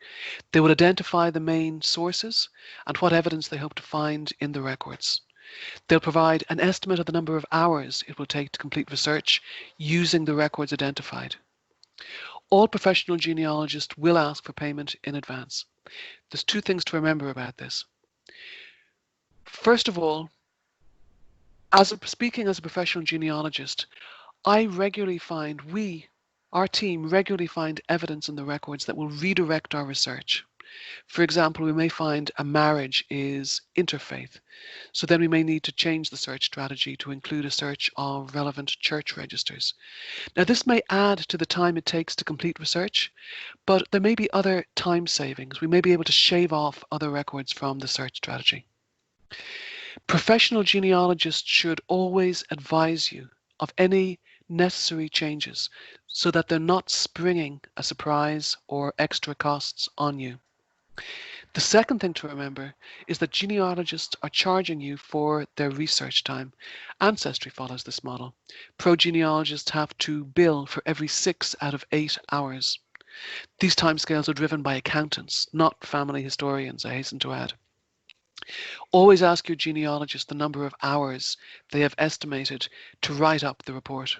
They will identify the main sources and what evidence they hope to find in the records. They'll provide an estimate of the number of hours it will take to complete research using the records identified. All professional genealogists will ask for payment in advance. There's two things to remember about this. First of all, speaking as a professional genealogist, I regularly find, our team regularly find evidence in the records that will redirect our research. For example, we may find a marriage is interfaith. So then we may need to change the search strategy to include a search of relevant church registers. Now, this may add to the time it takes to complete research, but there may be other time savings. We may be able to shave off other records from the search strategy. Professional genealogists should always advise you of any necessary changes so that they're not springing a surprise or extra costs on you. The second thing to remember is that genealogists are charging you for their research time. Ancestry follows this model. Pro-genealogists have to bill for every 6 out of 8 hours. These timescales are driven by accountants, not family historians, I hasten to add. Always ask your genealogist the number of hours they have estimated to write up the report.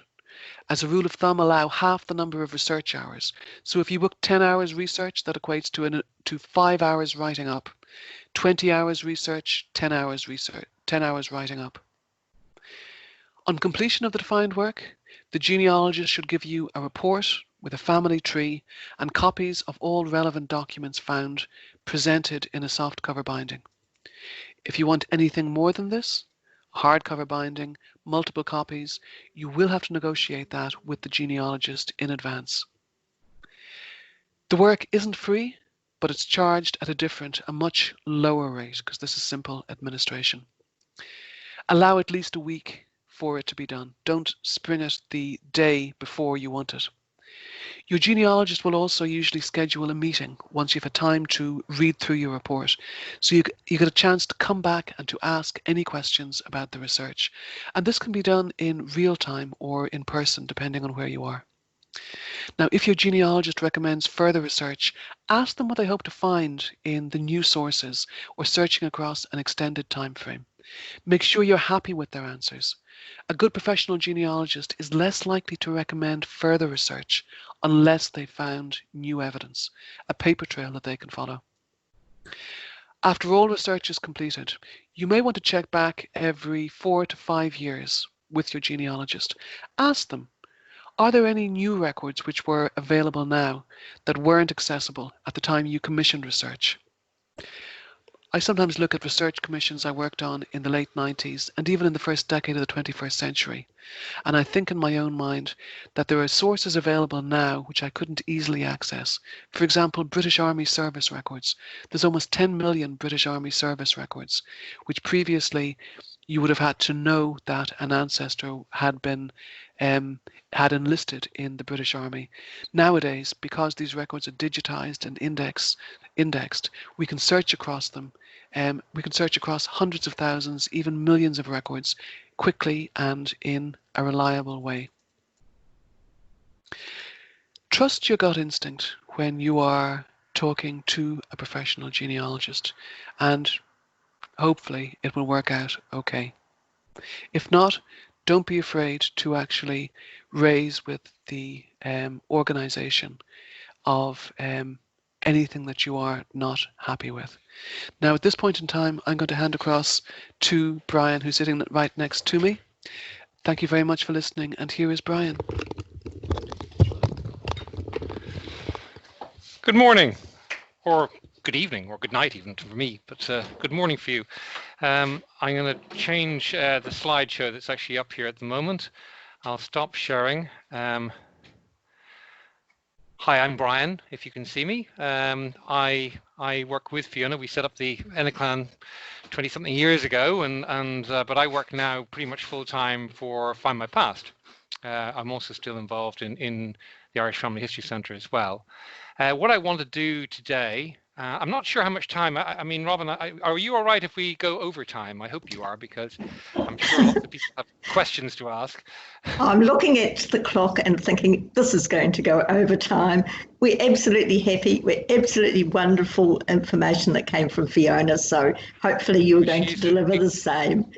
As a rule of thumb, allow half the number of research hours. So if you book 10 hours research, that equates to 5 hours writing up. 20 hours research, 10 hours research, 10 hours writing up. On completion of the defined work, the genealogist should give you a report with a family tree and copies of all relevant documents found presented in a softcover binding. If you want anything more than this, hardcover binding, multiple copies, you will have to negotiate that with the genealogist in advance. The work isn't free, but it's charged at a much lower rate, because this is simple administration. Allow at least a week for it to be done. Don't spring it the day before you want it. Your genealogist will also usually schedule a meeting once you've had time to read through your report, so you get a chance to come back and to ask any questions about the research. And this can be done in real time or in person, depending on where you are. Now, if your genealogist recommends further research, ask them what they hope to find in the new sources or searching across an extended time frame. Make sure you're happy with their answers. A good professional genealogist is less likely to recommend further research unless they found new evidence, a paper trail that they can follow. After all research is completed, you may want to check back every 4 to 5 years with your genealogist. Ask them, are there any new records which were available now that weren't accessible at the time you commissioned research? I sometimes look at research commissions I worked on in the late 90s and even in the first decade of the 21st century, and I think in my own mind that there are sources available now which I couldn't easily access. For example, British Army service records. There's almost 10 million British Army service records, which previously you would have had to know that an ancestor had been had enlisted in the British Army. Nowadays, because these records are digitized and indexed, we can search across them. We can search across hundreds of thousands, even millions of records quickly and in a reliable way. Trust your gut instinct when you are talking to a professional genealogist, and hopefully it will work out okay. If not, don't be afraid to actually raise with the organization of anything that you are not happy with. Now, at this point in time, I'm going to hand across to Brian, who's sitting right next to me. Thank you very much for listening, and here is Brian. Good morning, or good evening, or good night even for me, but good morning for you. I'm going to change the slideshow that's actually up here at the moment. I'll stop sharing. Hi, I'm Brian, if you can see me. I work with Fiona. We set up the Enaclan 20-something years ago, but I work now pretty much full-time for Find My Past. I'm also still involved in the Irish Family History Centre as well. What I want to do today, I'm not sure how much time, I mean, Robin, are you all right if we go over time? I hope you are, because I'm sure lots of people have questions to ask. I'm looking at the clock and thinking this is going to go over time. We're absolutely happy. We're absolutely wonderful information that came from Fiona. So hopefully you're going to deliver the same.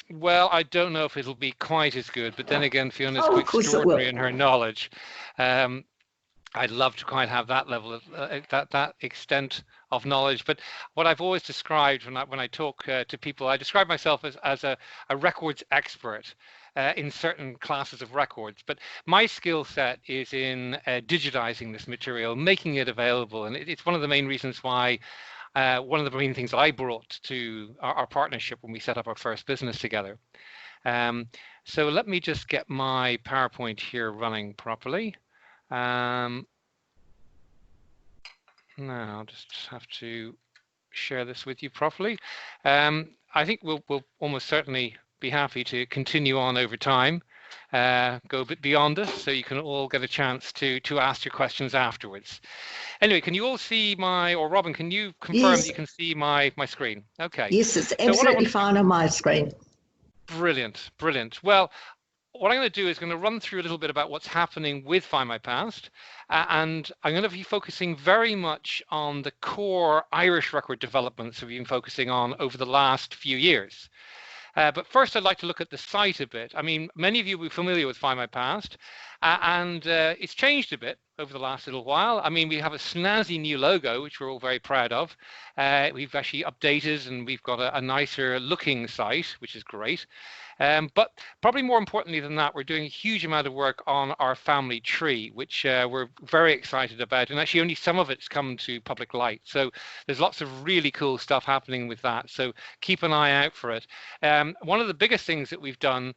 Well, I don't know if it'll be quite as good, but then again, Fiona's extraordinary in her knowledge. I'd love to quite have that level of that extent of knowledge. But what I've always described when I talk to people, I describe myself as a records expert in certain classes of records. But my skill set is in digitizing this material, making it available. And it's one of the main reasons why one of the main things that I brought to our partnership when we set up our first business together. So let me just get my PowerPoint here running properly. Now I'll just have to share this with you properly. I think we'll almost certainly be happy to continue on over time. go a bit beyond us, so you can all get a chance to ask your questions afterwards. Anyway, can you all see my, or Robin, can you confirm that you can see my screen? Okay. Yes, it's absolutely fine on my screen. Brilliant, brilliant. Well, what I'm going to do is going to run through a little bit about what's happening with Find My Past, and I'm going to be focusing very much on the core Irish record developments we've been focusing on over the last few years. But first, I'd like to look at the site a bit. I mean, many of you will be familiar with Find My Past, and it's changed a bit over the last little while. I mean, we have a snazzy new logo, which we're all very proud of. We've actually updated, and we've got a nicer looking site, which is great. But probably more importantly than that, we're doing a huge amount of work on our family tree, which we're very excited about. And actually only some of it's come to public light. So there's lots of really cool stuff happening with that. So keep an eye out for it. One of the biggest things that we've done,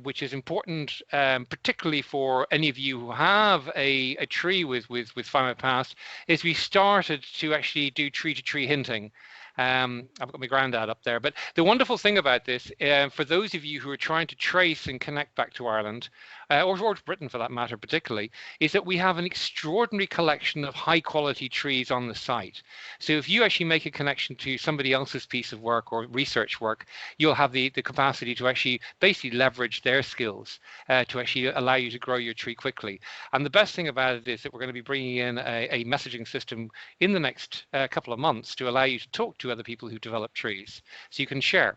which is important, particularly for any of you who have a tree with Find My Past, is we started to actually do tree-to-tree hinting. I've got my granddad up there, but the wonderful thing about this, for those of you who are trying to trace and connect back to Ireland, or to Britain for that matter particularly, is that we have an extraordinary collection of high quality trees on the site. So if you actually make a connection to somebody else's piece of work or research work, you'll have the capacity to actually basically leverage their skills to actually allow you to grow your tree quickly. And the best thing about it is that we're going to be bringing in a messaging system in the next couple of months to allow you to talk to other people who develop trees, so you can share.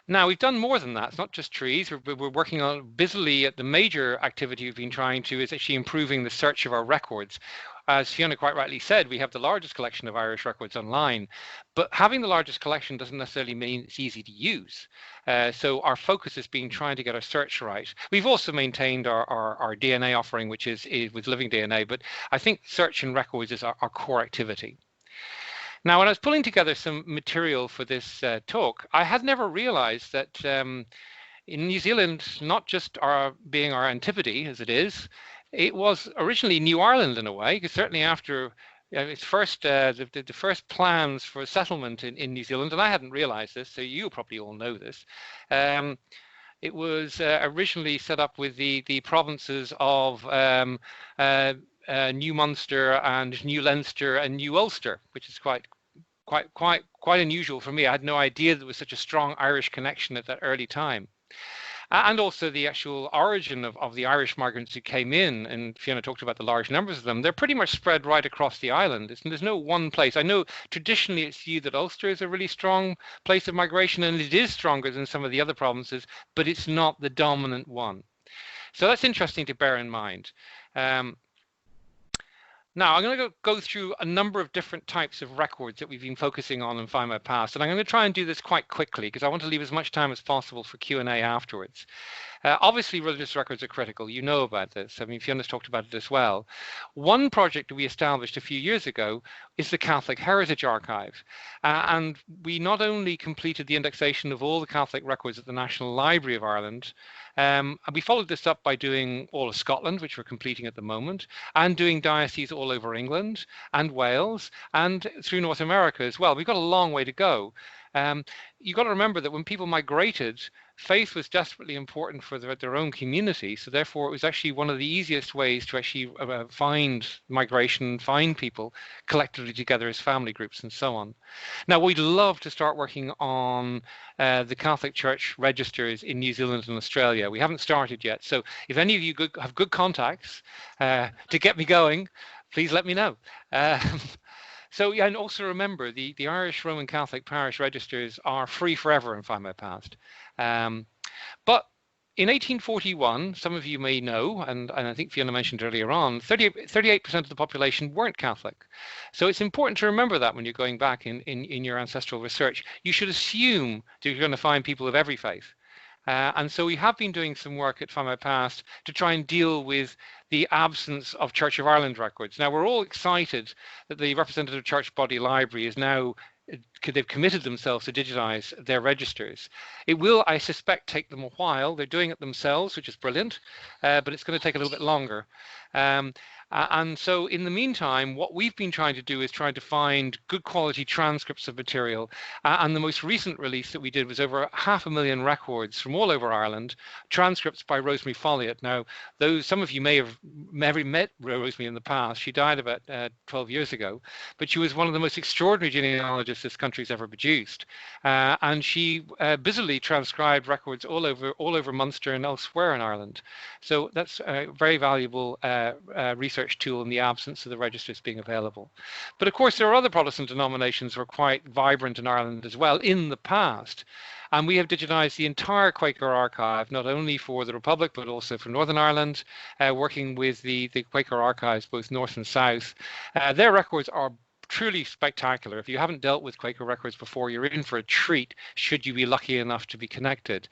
Now, we've done more than that. It's not just trees. We're working on busily at the major activity we've been trying to is actually improving the search of our records. As Fiona quite rightly said, we have the largest collection of Irish records online, but having the largest collection doesn't necessarily mean it's easy to use. So our focus has been trying to get our search right. We've also maintained our DNA offering, which is with Living DNA, but I think search and records is our core activity. Now, when I was pulling together some material for this talk, I had never realized that in New Zealand, not just being our antipode as it is, it was originally New Ireland in a way, because certainly after its first, the first plans for settlement in New Zealand, and I hadn't realized this, so you probably all know this, it was originally set up with the provinces of New Munster and New Leinster and New Ulster, which is quite unusual for me. I had no idea there was such a strong Irish connection at that early time. And also the actual origin of the Irish migrants who came in, and Fiona talked about the large numbers of them, they're pretty much spread right across the island. There's no one place. I know traditionally it's viewed that Ulster is a really strong place of migration, and it is stronger than some of the other provinces, but it's not the dominant one. So that's interesting to bear in mind. Now, I'm going to go through a number of different types of records that we've been focusing on in Find My Past, and I'm going to try and do this quite quickly because I want to leave as much time as possible for Q&A afterwards. Obviously, religious records are critical. You know about this. I mean, Fiona's talked about it as well. One project that we established a few years ago is the Catholic Heritage Archive. And we not only completed the indexation of all the Catholic records at the National Library of Ireland, and we followed this up by doing all of Scotland, which we're completing at the moment, and doing dioceses all over England and Wales and through North America as well. We've got a long way to go. You've got to remember that when people migrated, faith was desperately important for their own community. So therefore, it was actually one of the easiest ways to actually find migration, find people collectively together as family groups and so on. Now, we'd love to start working on the Catholic Church registers in New Zealand and Australia. We haven't started yet. So if any of you have good contacts to get me going, please let me know. So yeah, and also remember the Irish Roman Catholic parish registers are free forever in Find My Past. But in 1841, some of you may know, and I think Fiona mentioned earlier on, 38% of the population weren't Catholic. So it's important to remember that when you're going back in your ancestral research. You should assume that you're going to find people of every faith. And so we have been doing some work at Find My Past to try and deal with the absence of Church of Ireland records. Now, we're all excited that the representative church body library is now they've committed themselves to digitize their registers. It will, I suspect, take them a while. They're doing it themselves, which is brilliant, but it's going to take a little bit longer. And so in the meantime, what we've been trying to do is trying to find good quality transcripts of material. And the most recent release that we did was over 500,000 records from all over Ireland, transcripts by Rosemary Folliott. Now, some of you may have met Rosemary in the past. She died about 12 years ago, but she was one of the most extraordinary genealogists this country's ever produced. And she busily transcribed records all over Munster and elsewhere in Ireland. So that's a very valuable research tool in the absence of the registers being available. But of course, there are other Protestant denominations who are quite vibrant in Ireland as well in the past. And we have digitized the entire Quaker archive, not only for the Republic, but also for Northern Ireland, working with the Quaker archives, both north and south. Their records are truly spectacular. If you haven't dealt with Quaker records before, you're in for a treat should you be lucky enough to be connected.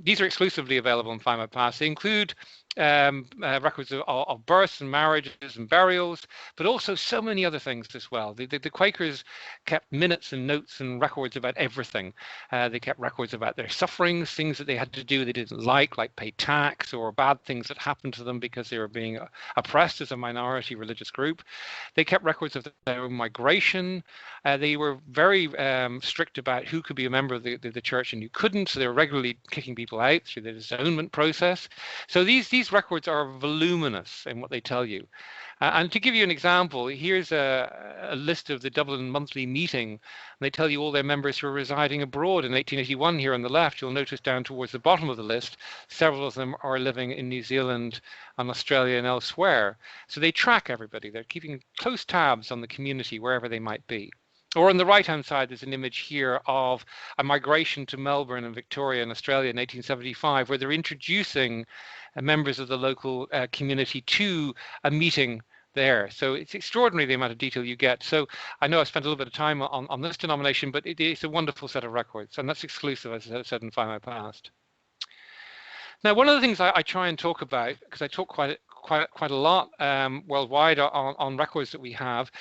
These are exclusively available in Find My Past. They include records of births and marriages and burials, but also so many other things as well. The Quakers kept minutes and notes and records about everything. They kept records about their sufferings, things that they had to do they didn't like pay tax, or bad things that happened to them because they were being oppressed as a minority religious group. They kept records of their own migration. They were very strict about who could be a member of the church and who couldn't, so they were regularly kicking people out through the disownment process. So these records are voluminous in what they tell you. And to give you an example, here's a list of the Dublin Monthly Meeting. And they tell you all their members who are residing abroad in 1881 here on the left. You'll notice down towards the bottom of the list, several of them are living in New Zealand and Australia and elsewhere. So they track everybody. They're keeping close tabs on the community wherever they might be. Or on the right-hand side, there's an image here of a migration to Melbourne and Victoria in Australia in 1875, where they're introducing members of the local community to a meeting there. So it's extraordinary the amount of detail you get. So I know I've spent a little bit of time on this denomination, but it is a wonderful set of records, and that's exclusive, as I said, in Find My Past. Now, one of the things I try and talk about, because I talk quite a lot worldwide on records that we have,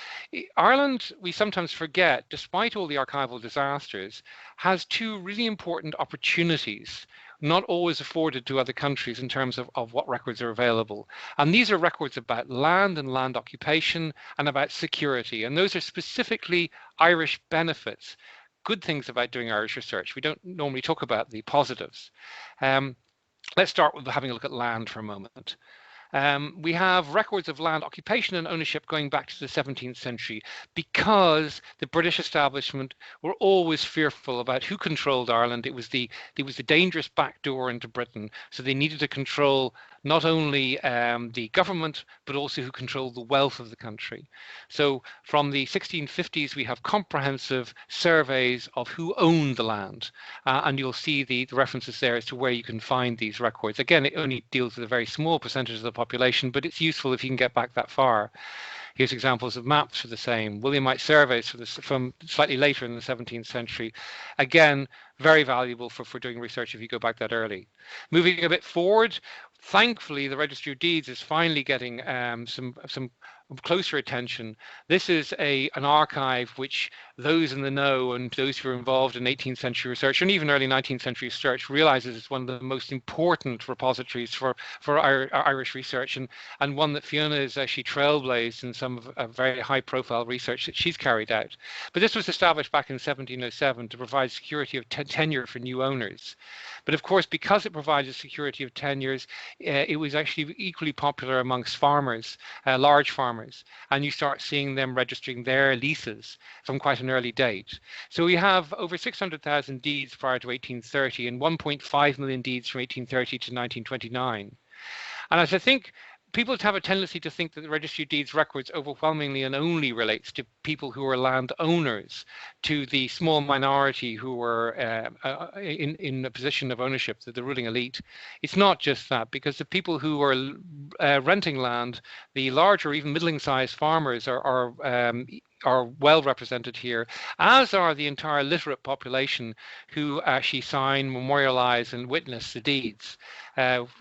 Ireland, we sometimes forget, despite all the archival disasters, has two really important opportunities, not always afforded to other countries in terms of what records are available. And these are records about land and land occupation and about security. And those are specifically Irish benefits, good things about doing Irish research. We don't normally talk about the positives. Let's start with having a look at land for a moment. We have records of land occupation and ownership going back to the 17th century because the British establishment were always fearful about who controlled Ireland. It was the dangerous back door into Britain. So they needed to control not only the government, but also who controlled the wealth of the country. So from the 1650s, we have comprehensive surveys of who owned the land. And you'll see the references there as to where you can find these records. Again, it only deals with a very small percentage of the population, but it's useful if you can get back that far. Here's examples of maps for the same. Williamite surveys from slightly later in the 17th century. Again, very valuable for doing research if you go back that early. Moving a bit forward, thankfully, the Registry of Deeds is finally getting some closer attention. This is an archive which those in the know and those who are involved in 18th century research and even early 19th century research realizes it's one of the most important repositories for Irish research, and one that Fiona is actually trailblazed in some very high profile research that she's carried out. But this was established back in 1707 to provide security of tenure for new owners. But of course, because it provided security of tenures, it was actually equally popular amongst farmers, large farmers, and you start seeing them registering their leases from quite an early date. So we have over 600,000 deeds prior to 1830 and 1.5 million deeds from 1830 to 1929. And as I think people have a tendency to think that the Registry of Deeds records overwhelmingly and only relates to people who are landowners, to the small minority who were in a position of ownership, the ruling elite. It's not just that, because the people who are renting land, the larger, even middling-sized farmers are are well represented here, as are the entire literate population who actually sign, memorialize, and witness the deeds.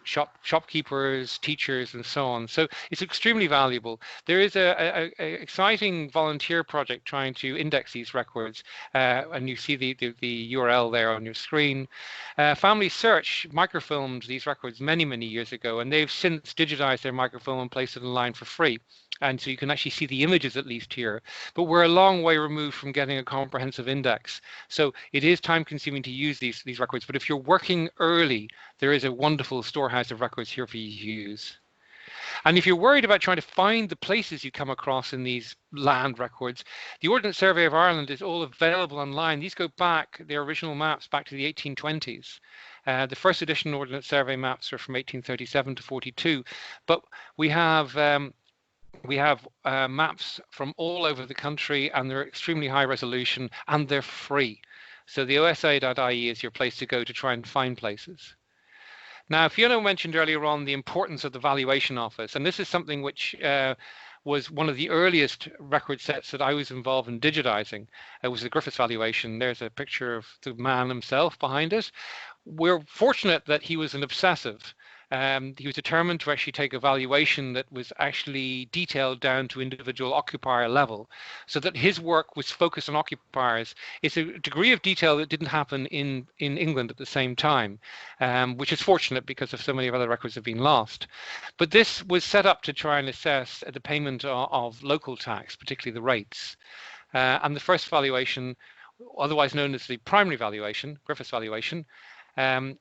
Shopkeepers, teachers, and so on. So it's extremely valuable. There is a exciting volunteer project trying to index these records, and you see the URL there on your screen. Family Search microfilmed these records many years ago, and they've since digitized their microfilm and placed it online for free. And so you can actually see the images at least here, but we're a long way removed from getting a comprehensive index. So it is time consuming to use these records, but if you're working early, there is a wonderful storehouse of records here for you to use. And if you're worried about trying to find the places you come across in these land records, the Ordnance Survey of Ireland is all available online. These go back, their original maps, back to the 1820s. The first edition Ordnance Survey maps are from 1837 to 42, but we have maps from all over the country, and they're extremely high resolution, and they're free. So the osa.ie is your place to go to try and find places. Now, Fiona mentioned earlier on the importance of the valuation office, and this is something which was one of the earliest record sets that I was involved in digitizing. It was the Griffiths valuation. There's a picture of the man himself behind it. We're fortunate that he was an obsessive. He was determined to actually take a valuation that was actually detailed down to individual occupier level, so that his work was focused on occupiers. It's a degree of detail that didn't happen in England at the same time, which is fortunate because of so many of other records have been lost. But this was set up to try and assess the payment of local tax, particularly the rates. And the first valuation, otherwise known as the primary valuation, Griffiths valuation,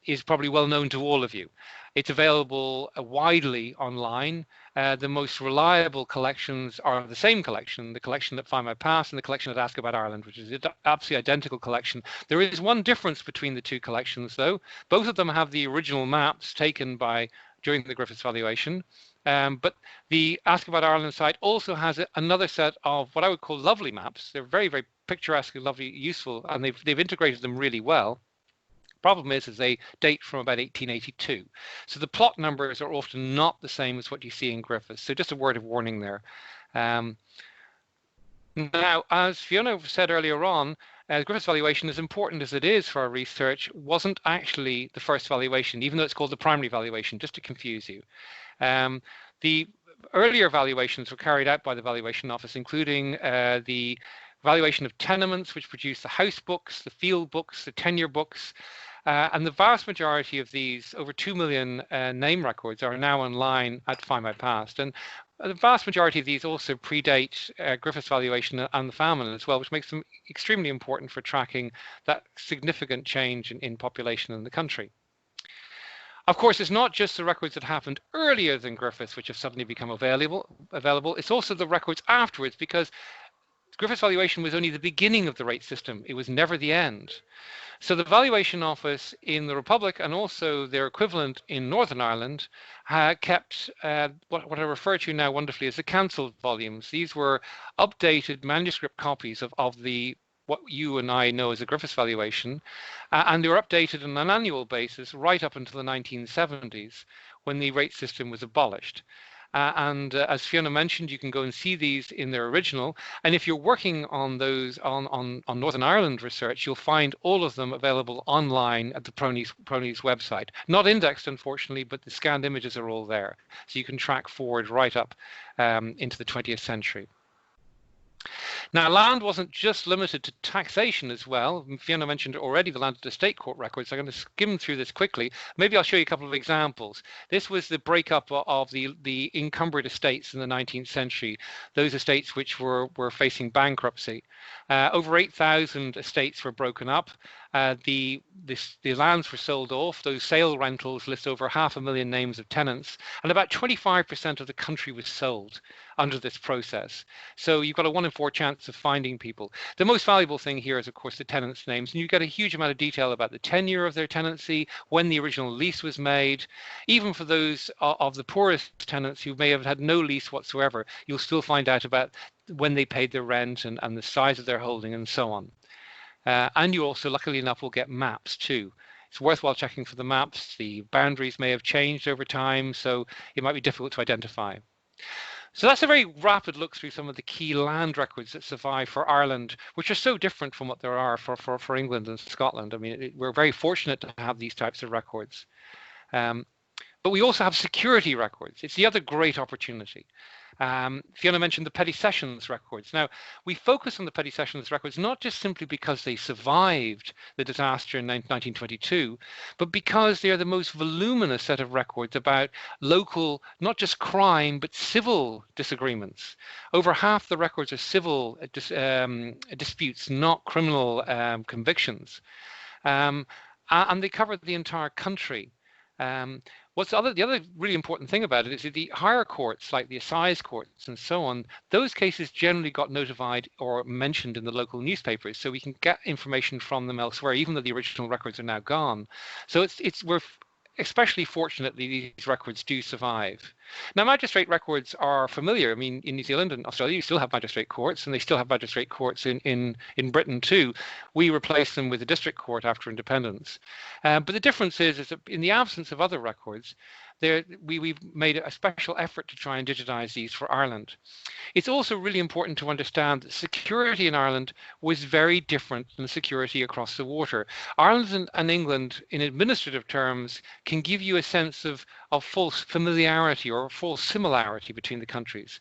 is probably well known to all of you. It's available widely online. The most reliable collections are the same collection, the collection at Find My Past and the collection at Ask About Ireland, which is an absolutely identical collection. There is one difference between the two collections, though. Both of them have the original maps taken during the Griffiths valuation. But the Ask About Ireland site also has another set of what I would call lovely maps. They're very picturesque, lovely, useful, and they've integrated them really well. Problem is they date from about 1882. So the plot numbers are often not the same as what you see in Griffiths. So just a word of warning there. Now, as Fiona said earlier on, Griffiths valuation, as important as it is for our research, wasn't actually the first valuation, even though it's called the primary valuation, just to confuse you. The earlier valuations were carried out by the Valuation Office, including the valuation of tenements, which produced the house books, the field books, the tenure books, and the vast majority of these, over 2 million name records, are now online at Find My Past. And the vast majority of these also predate Griffiths valuation and the famine as well, which makes them extremely important for tracking that significant change in population in the country. Of course, it's not just the records that happened earlier than Griffiths which have suddenly become available. It's also the records afterwards, because Griffiths valuation was only the beginning of the rate system. It was never the end. So the Valuation Office in the Republic, and also their equivalent in Northern Ireland, kept what I refer to now wonderfully as the cancelled volumes. These were updated manuscript copies of what you and I know as a Griffiths valuation, and they were updated on an annual basis right up until the 1970s, when the rate system was abolished. And as Fiona mentioned, you can go and see these in their original. And if you're working on those on Northern Ireland research, you'll find all of them available online at the PRONI's website. Not indexed, unfortunately, but the scanned images are all there. So you can track forward right up into the 20th century. Now, land wasn't just limited to taxation as well. Fiona mentioned already the Landed Estate Court records. I'm going to skim through this quickly. Maybe I'll show you a couple of examples. This was the breakup of the encumbered estates in the 19th century, those estates which were facing bankruptcy. Over 8,000 estates were broken up. The lands were sold off. Those sale rentals list over 500,000 names of tenants, and about 25% of the country was sold under this process. So you've got a 1 in 4 chance of finding people. The most valuable thing here is, of course, the tenants' names, and you get a huge amount of detail about the tenure of their tenancy, when the original lease was made. Even for those of the poorest tenants who may have had no lease whatsoever, you'll still find out about when they paid their rent and the size of their holding and so on. And you also, luckily enough, will get maps too. It's worthwhile checking for the maps. The boundaries may have changed over time, so it might be difficult to identify. So that's a very rapid look through some of the key land records that survive for Ireland, which are so different from what there are for England and Scotland. I mean, we're very fortunate to have these types of records. But we also have security records. It's the other great opportunity. Fiona mentioned the Petty Sessions records. Now, we focus on the Petty Sessions records not just simply because they survived the disaster in 1922, but because they are the most voluminous set of records about local, not just crime, but civil disagreements. Over half the records are civil disputes, not criminal convictions. And they cover the entire country. The other really important thing about it is that the higher courts, like the assize courts and so on, those cases generally got notified or mentioned in the local newspapers, so we can get information from them elsewhere, even though the original records are now gone. So we're especially fortunately these records do survive. Now, magistrate records are familiar. I mean, in New Zealand and Australia, you still have magistrate courts, and they still have magistrate courts in Britain too. We replaced them with the district court after independence. But the difference is that in the absence of other records, we've made a special effort to try and digitize these for Ireland. It's also really important to understand that security in Ireland was very different than security across the water. Ireland and England, in administrative terms, can give you a sense of false familiarity or false similarity between the countries.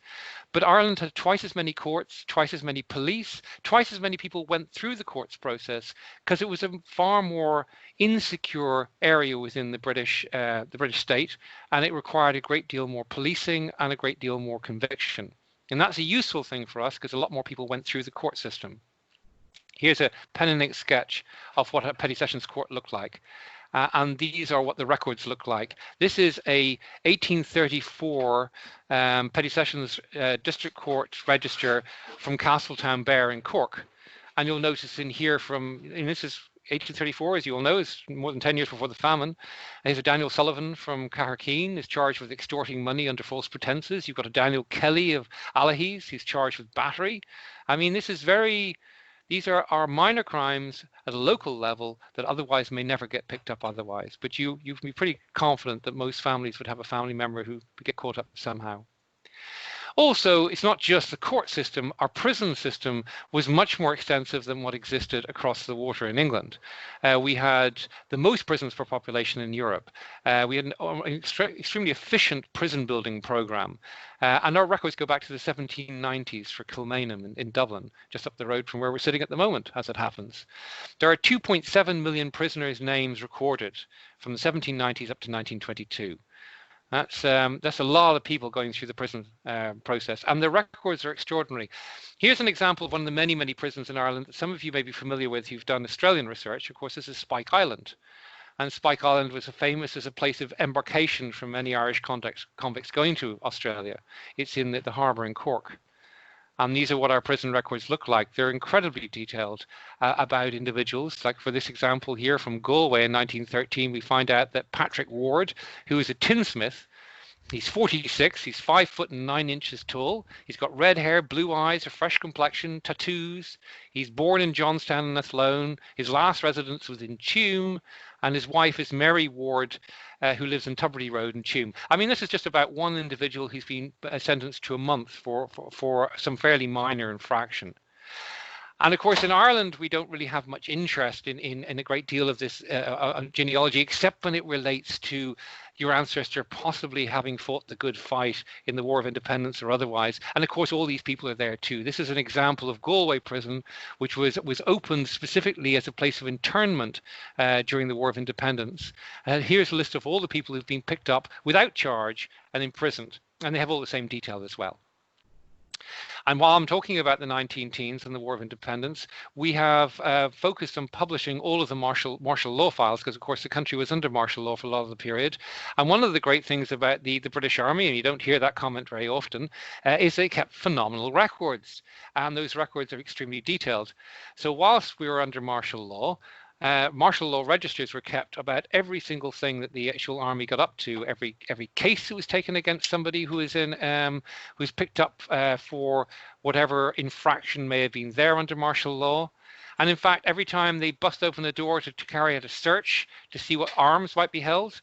But Ireland had twice as many courts, twice as many police, twice as many people went through the courts process, because it was a far more insecure area within the British state, and it required a great deal more policing and a great deal more conviction. And that's a useful thing for us because a lot more people went through the court system. Here's a pen and ink sketch of what a Petty Sessions court looked like. And these are what the records look like. This is a 1834 Petty Sessions District Court register from Castletownbere in Cork. And you'll notice in here and this is 1834, as you all know, is more than 10 years before the famine. There's a Daniel Sullivan from Caherkeen, is charged with extorting money under false pretenses. You've got a Daniel Kelly of Allihies, who's charged with battery. I mean, these are minor crimes at a local level that otherwise may never get picked up otherwise. But you can be pretty confident that most families would have a family member who would get caught up somehow. Also, it's not just the court system. Our prison system was much more extensive than what existed across the water in England. We had the most prisons per population in Europe. We had an extremely efficient prison building program. And our records go back to the 1790s for Kilmainham in Dublin, just up the road from where we're sitting at the moment, as it happens. There are 2.7 million prisoners' names recorded from the 1790s up to 1922. That's a lot of people going through the prison process, and the records are extraordinary. Here's an example of one of the many, many prisons in Ireland that some of you may be familiar with who've done Australian research. Of course, this is Spike Island. And Spike Island was famous as a place of embarkation for many Irish convicts going to Australia. It's in the harbour in Cork. And these are what our prison records look like. They're incredibly detailed about individuals. Like for this example here from Galway in 1913, we find out that Patrick Ward, who is a tinsmith, he's 46, he's 5 foot and 9 inches tall. He's got red hair, blue eyes, a fresh complexion, tattoos. He's born in Johnstown in Athlone. His last residence was in Tuam, and his wife is Mary Ward, who lives in Tubridy Road in Tuam. I mean, this is just about one individual who's been sentenced to a month for some fairly minor infraction. And of course, in Ireland, we don't really have much interest in a great deal of this genealogy, except when it relates to your ancestor possibly having fought the good fight in the War of Independence or otherwise. And of course, all these people are there too. This is an example of Galway Prison, which was opened specifically as a place of internment during the War of Independence. Here's a list of all the people who've been picked up without charge and imprisoned. And they have all the same detail as well. And while I'm talking about the 19-teens and the War of Independence, we have focused on publishing all of the martial law files, because of course the country was under martial law for a lot of the period. And one of the great things about the British Army, and you don't hear that comment very often, is they kept phenomenal records. And those records are extremely detailed. So whilst we were under martial law registers were kept about every single thing that the actual army got up to, every case that was taken against somebody who was who's picked up for whatever infraction may have been there under martial law. And in fact, every time they bust open the door to carry out a search to see what arms might be held,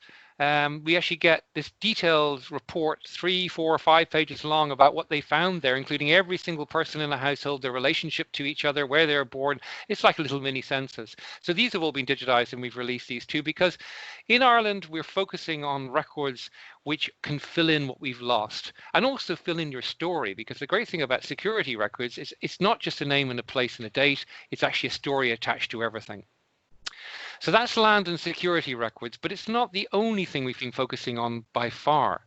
we actually get this detailed report, 3, 4, or 5 pages long, about what they found there, including every single person in the household, their relationship to each other, where they're born. It's like a little mini census. So these have all been digitized, and we've released these too, because in Ireland, we're focusing on records which can fill in what we've lost, and also fill in your story, because the great thing about security records is it's not just a name and a place and a date, it's actually a story attached to everything. So that's land and security records, but it's not the only thing we've been focusing on by far.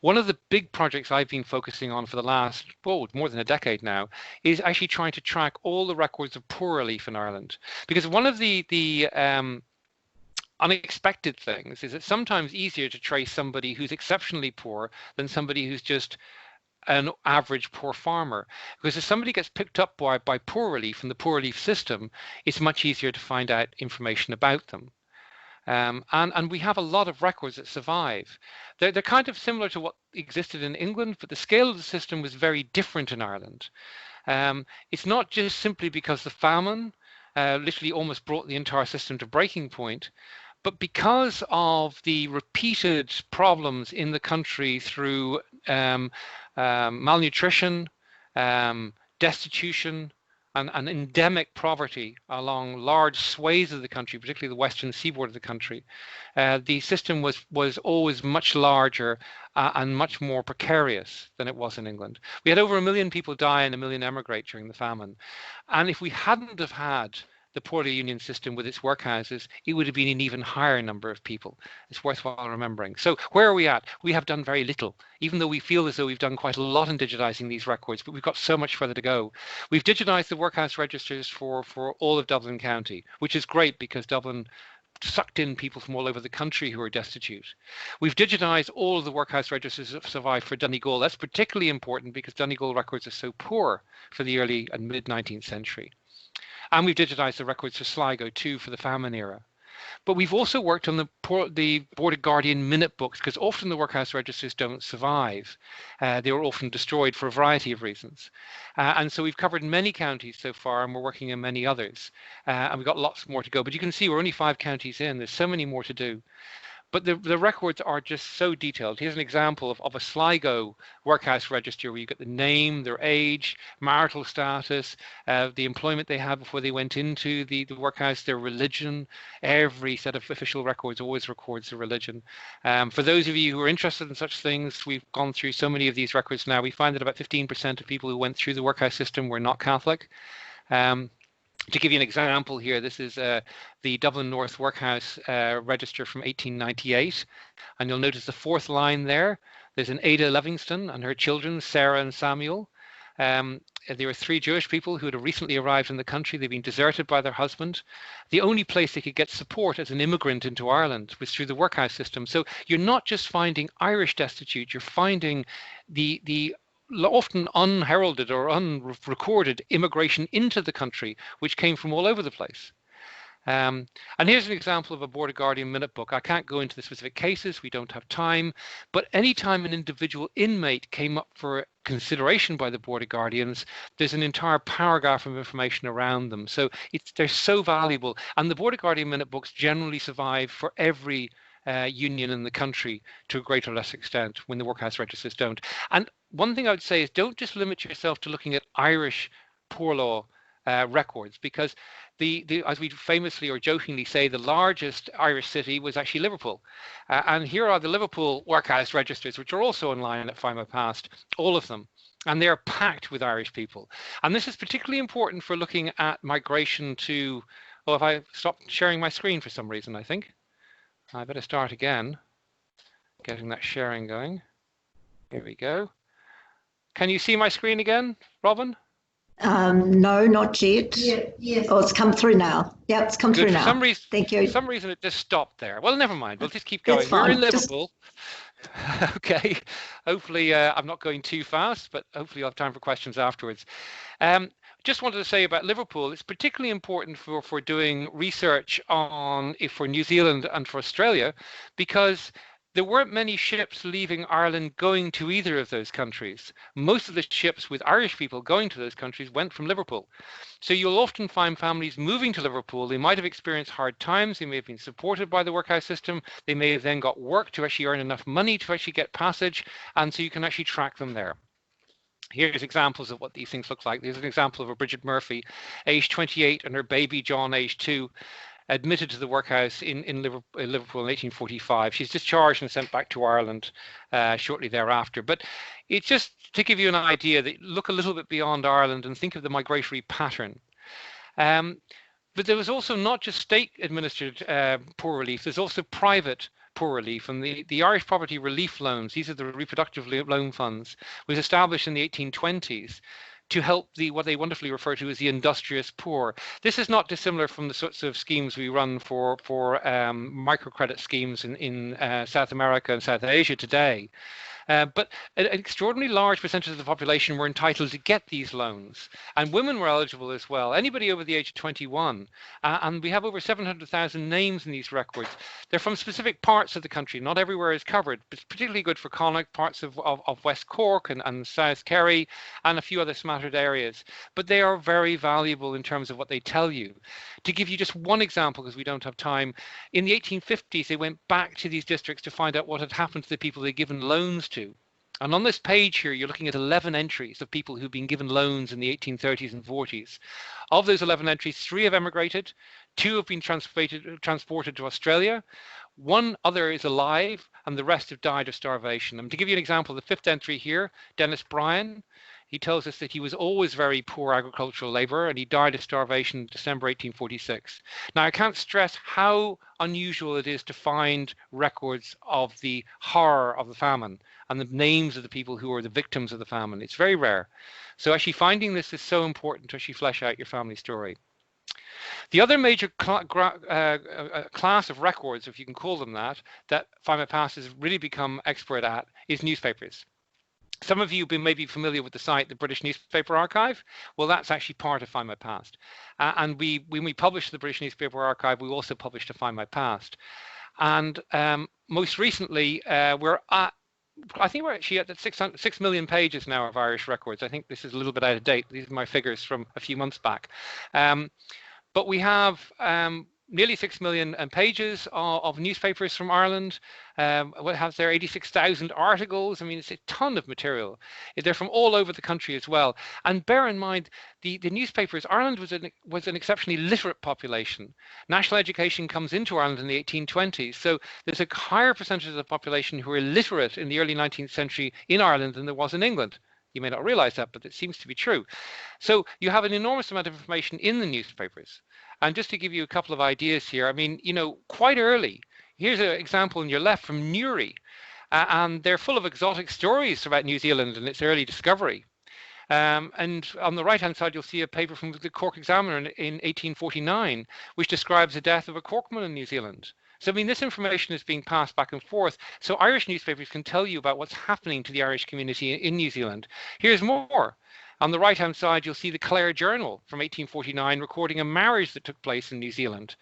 One of the big projects I've been focusing on for the last, more than a decade now, is actually trying to track all the records of poor relief in Ireland. Because one of the unexpected things is it's sometimes easier to trace somebody who's exceptionally poor than somebody who's just an average poor farmer, because if somebody gets picked up by poor relief and the poor relief system, it's much easier to find out information about them. And we have a lot of records that survive. They're kind of similar to what existed in England, but the scale of the system was very different in Ireland. It's not just simply because the famine literally almost brought the entire system to breaking point, but because of the repeated problems in the country through malnutrition, destitution, and endemic poverty along large swathes of the country, particularly the western seaboard of the country, the system was always much larger and much more precarious than it was in England. We had over 1 million people die and 1 million emigrate during the famine. And if we hadn't have had the poorly union system with its workhouses, it would have been an even higher number of people. It's worthwhile remembering. So where are we at? We have done very little, even though we feel as though we've done quite a lot in digitizing these records, but we've got so much further to go. We've digitized the workhouse registers for all of Dublin County, which is great because Dublin sucked in people from all over the country who are destitute. We've digitized all of the workhouse registers that survived for Donegal. That's particularly important because Donegal records are so poor for the early and mid 19th century. And we've digitized the records for Sligo too for the famine era. But we've also worked on the Board of Guardian minute books, because often the workhouse registers don't survive. They were often destroyed for a variety of reasons. And so we've covered many counties so far, and we're working in many others. And we've got lots more to go. But you can see we're only 5 counties in. There's so many more to do. But the records are just so detailed. Here's an example of a Sligo workhouse register where you get the name, their age, marital status, the employment they had before they went into the workhouse, their religion. Every set of official records always records the religion. For those of you who are interested in such things, we've gone through so many of these records now. We find that about 15% of people who went through the workhouse system were not Catholic. To give you an example here, this is the Dublin North Workhouse register from 1898. And you'll notice the 4th line there. There's an Ada Livingston and her children, Sarah and Samuel. There were 3 Jewish people who had recently arrived in the country. They'd been deserted by their husband. The only place they could get support as an immigrant into Ireland was through the workhouse system. So you're not just finding Irish destitute, you're finding the often unheralded or unrecorded immigration into the country, which came from all over the place. And here's an example of a Board of Guardian minute book. I can't go into the specific cases, we don't have time, but anytime an individual inmate came up for consideration by the Board of Guardians, there's an entire paragraph of information around them. So they're so valuable. And the Board of Guardian minute books generally survive for every union in the country to a greater or less extent when the workhouse registers don't. And one thing I would say is don't just limit yourself to looking at Irish poor law records, because as we famously or jokingly say, the largest Irish city was actually Liverpool. And here are the Liverpool workhouse registers, which are also online at Find My Past, all of them. And they're packed with Irish people. And this is particularly important for looking at migration to, oh, if I stopped sharing my screen for some reason, I think. I better start again, getting that sharing going. Here we go. Can you see my screen again, Robin? No, not yet. Yes. Oh, it's come through now. Yeah, it's come through now. Thank you. For some reason, it just stopped there. Well, never mind. We'll just keep going. We're in Liverpool. Okay. Hopefully, I'm not going too fast, but hopefully you'll have time for questions afterwards. Just wanted to say about Liverpool, it's particularly important for doing research for New Zealand and for Australia, because there weren't many ships leaving Ireland going to either of those countries. Most of the ships with Irish people going to those countries went from Liverpool. So you'll often find families moving to Liverpool. They might have experienced hard times. They may have been supported by the workhouse system. They may have then got work to actually earn enough money to actually get passage. And so you can actually track them there. Here's examples of what these things look like. There's an example of a Bridget Murphy, age 28, and her baby John, age 2. Admitted to the workhouse in Liverpool in 1845. She's discharged and sent back to Ireland shortly thereafter. But it's just to give you an idea that look a little bit beyond Ireland and think of the migratory pattern. But there was also not just state-administered poor relief, there's also private poor relief. And the Irish Property Relief Loans, these are the reproductive loan funds, was established in the 1820s to help what they wonderfully refer to as the industrious poor. This is not dissimilar from the sorts of schemes we run for microcredit schemes in South America and South Asia today. But an extraordinarily large percentage of the population were entitled to get these loans, and women were eligible as well. Anybody over the age of 21, and we have over 700,000 names in these records. They're from specific parts of the country. Not everywhere is covered, but it's particularly good for Connacht, parts of West Cork and South Kerry, and a few other smattered areas. But they are very valuable in terms of what they tell you. To give you just one example, because we don't have time, in the 1850s, they went back to these districts to find out what had happened to the people they'd given loans to. And on this page here, you're looking at 11 entries of people who've been given loans in the 1830s and 40s. Of those 11 entries, 3 have emigrated, 2 have been transported to Australia, 1 other is alive, and the rest have died of starvation. And to give you an example, the 5th entry here, Dennis Bryan, he tells us that he was always very poor agricultural labourer and he died of starvation in December 1846. Now, I can't stress how unusual it is to find records of the horror of the famine and the names of the people who are the victims of the famine. It's very rare. So actually finding this is so important to actually flesh out your family story. The other major class of records, if you can call them that Find My Past has really become expert at is newspapers. Some of you may be familiar with the site, the British Newspaper Archive. Well, that's actually part of Find My Past. And when we published the British Newspaper Archive, we also published a Find My Past. And most recently, I think we're actually at 6 million pages now of Irish records. I think this is a little bit out of date. These are my figures from a few months back. But we have nearly 6 million pages of newspapers from Ireland. What has there 86,000 articles. I mean, it's a ton of material. They're from all over the country as well. And bear in mind, the newspapers, Ireland was an exceptionally literate population. National education comes into Ireland in the 1820s. So there's a higher percentage of the population who are literate in the early 19th century in Ireland than there was in England. You may not realize that, but it seems to be true. So you have an enormous amount of information in the newspapers. And just to give you a couple of ideas here, I mean, quite early, here's an example on your left from Newry, and they're full of exotic stories about New Zealand and its early discovery. And on the right-hand side, you'll see a paper from the Cork Examiner in 1849, which describes the death of a Corkman in New Zealand. So, I mean, this information is being passed back and forth. So Irish newspapers can tell you about what's happening to the Irish community in New Zealand. Here's more. On the right-hand side, you'll see the Clare Journal from 1849 recording a marriage that took place in New Zealand,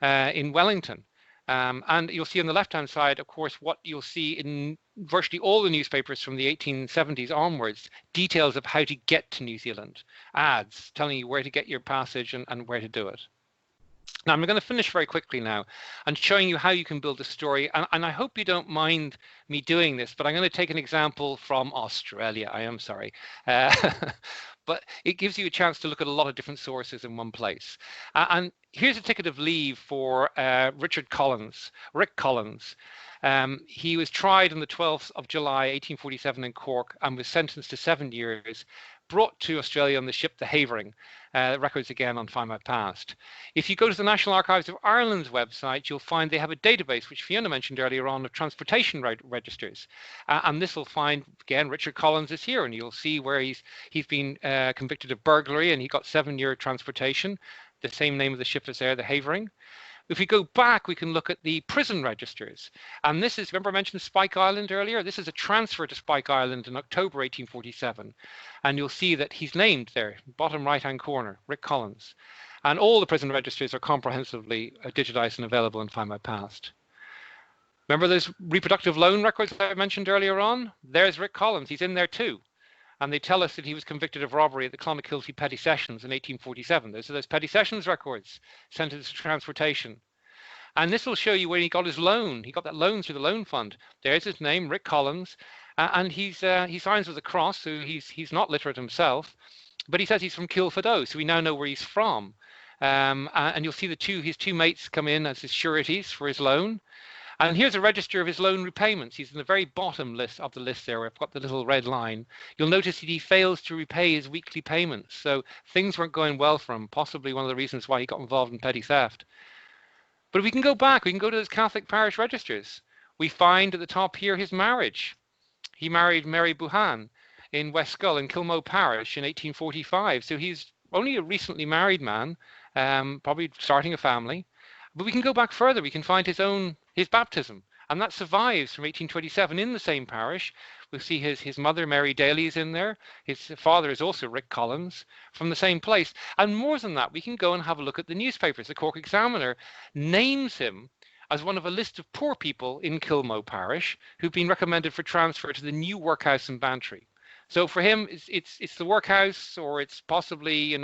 in Wellington. And you'll see on the left-hand side, of course, what you'll see in virtually all the newspapers from the 1870s onwards, details of how to get to New Zealand, ads telling you where to get your passage and where to do it. Now, I'm going to finish very quickly now and showing you how you can build a story. And I hope you don't mind me doing this, but I'm going to take an example from Australia. I am sorry. But it gives you a chance to look at a lot of different sources in one place. And here's a ticket of leave for Rick Collins. He was tried on the 12th of July, 1847 in Cork and was sentenced to 7 years, brought to Australia on the ship the Havering. Records again on Find My Past. If you go to the National Archives of Ireland's website, you'll find they have a database, which Fiona mentioned earlier on, of transportation registers. And this will find, again, Richard Collins is here, and you'll see where he's been convicted of burglary, and he got 7-year transportation. The same name of the ship is there, the Havering. If we go back, we can look at the prison registers. And this is, remember I mentioned Spike Island earlier? This is a transfer to Spike Island in October 1847. And you'll see that he's named there, bottom right-hand corner, Rick Collins. And all the prison registers are comprehensively digitized and available in Find My Past. Remember those reproductive loan records that I mentioned earlier on? There's Rick Collins. He's in there too. And they tell us that he was convicted of robbery at the Clonmacilty Petty Sessions in 1847. Those are those Petty Sessions records, sentenced to transportation. And this will show you where he got his loan. He got that loan through the loan fund. There's his name, Rick Collins. And he signs with a cross, so he's not literate himself. But he says he's from Kilfedo, so we now know where he's from. And you'll see his two mates come in as his sureties for his loan. And here's a register of his loan repayments. He's in the very bottom list of the list there, where I've got the little red line. You'll notice that he fails to repay his weekly payments. So things weren't going well for him, possibly one of the reasons why he got involved in petty theft. But we can go back, we can go to those Catholic parish registers. We find at the top here his marriage. He married Mary Buchan in West Skull in Kilmoe Parish in 1845. So he's only a recently married man, probably starting a family. But we can go back further. We can find his baptism, and that survives from 1827 in the same parish. We'll see his mother, Mary Daly, is in there. His father is also Rick Collins from the same place. And more than that, we can go and have a look at the newspapers. The Cork Examiner names him as one of a list of poor people in Kilmoe Parish who've been recommended for transfer to the new workhouse in Bantry. So for him, it's the workhouse, or it's possibly,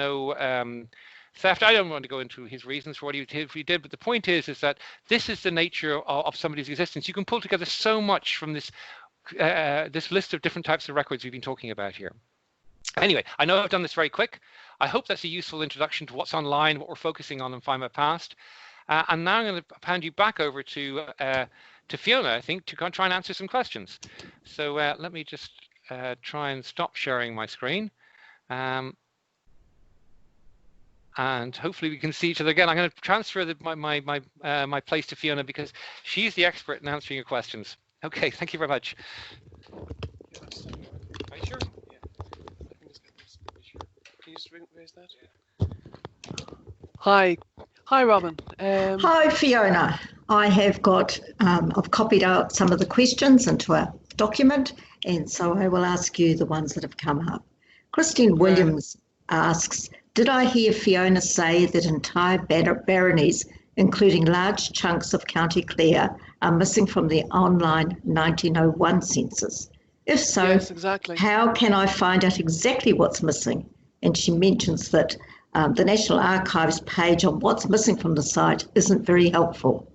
theft. I don't want to go into his reasons for what he did, but the point is that this is the nature of somebody's existence. You can pull together so much from this list of different types of records we've been talking about here. Anyway, I know I've done this very quick. I hope that's a useful introduction to what's online, what we're focusing on in Find My Past. And now I'm going to hand you back over to Fiona, I think, to try and answer some questions. So let me just try and stop sharing my screen. And hopefully we can see each other again. I'm going to transfer my place to Fiona because she's the expert in answering your questions. Okay, thank you very much. Are you sure? Yeah. I can just get this. Can you just raise that? Hi, Robin. Hi, Fiona. I have got, I've copied out some of the questions into a document, and so I will ask you the ones that have come up. Christine Williams asks, did I hear Fiona say that entire baronies, including large chunks of County Clare, are missing from the online 1901 census? If so, yes, exactly. How can I find out exactly what's missing? And she mentions that the National Archives page on what's missing from the site isn't very helpful.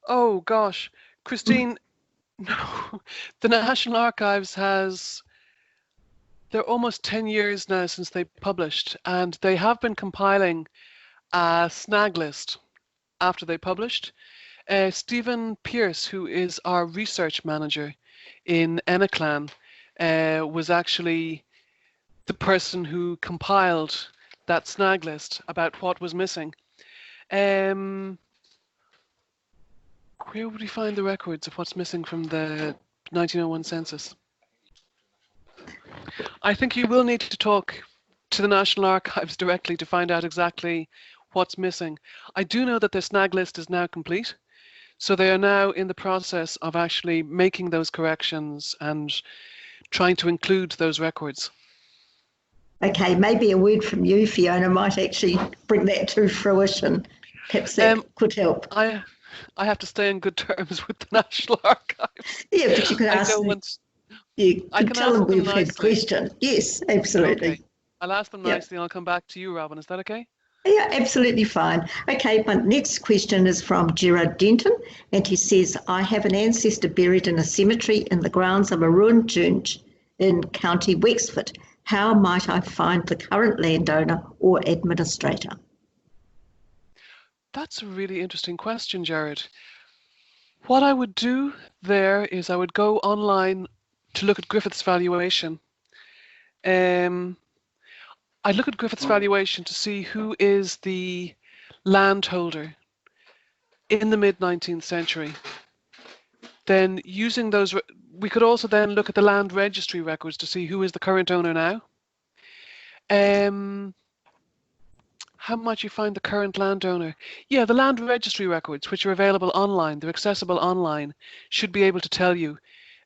Oh, gosh. Christine, no. The National Archives they're almost 10 years now since they published, and they have been compiling a snag list after they published. Stephen Pearce, who is our research manager in Ennicklan, was actually the person who compiled that snag list about what was missing. Where would we find the records of what's missing from the 1901 census? I think you will need to talk to the National Archives directly to find out exactly what's missing. I do know that their snag list is now complete, so they are now in the process of actually making those corrections and trying to include those records. Okay, maybe a word from you, Fiona, might actually bring that to fruition. Perhaps that could help. I have to stay on good terms with the National Archives. Yeah, but you could ask them. You can tell them we've had questions. Yes, absolutely. Okay. I'll ask them nicely and I'll come back to you, Robin. Is that okay? Yeah, absolutely fine. Okay, my next question is from Gerard Denton, and he says, I have an ancestor buried in a cemetery in the grounds of a ruined church in County Wexford. How might I find the current landowner or administrator? That's a really interesting question, Jared. What I would do there is I would go online to look at Griffith's valuation. I'd look at Griffith's valuation to see who is the landholder in the mid-19th century. Then using those, we could also then look at the land registry records to see who is the current owner now. How might you find the current landowner? Yeah, the land registry records, which are available online, they're accessible online, should be able to tell you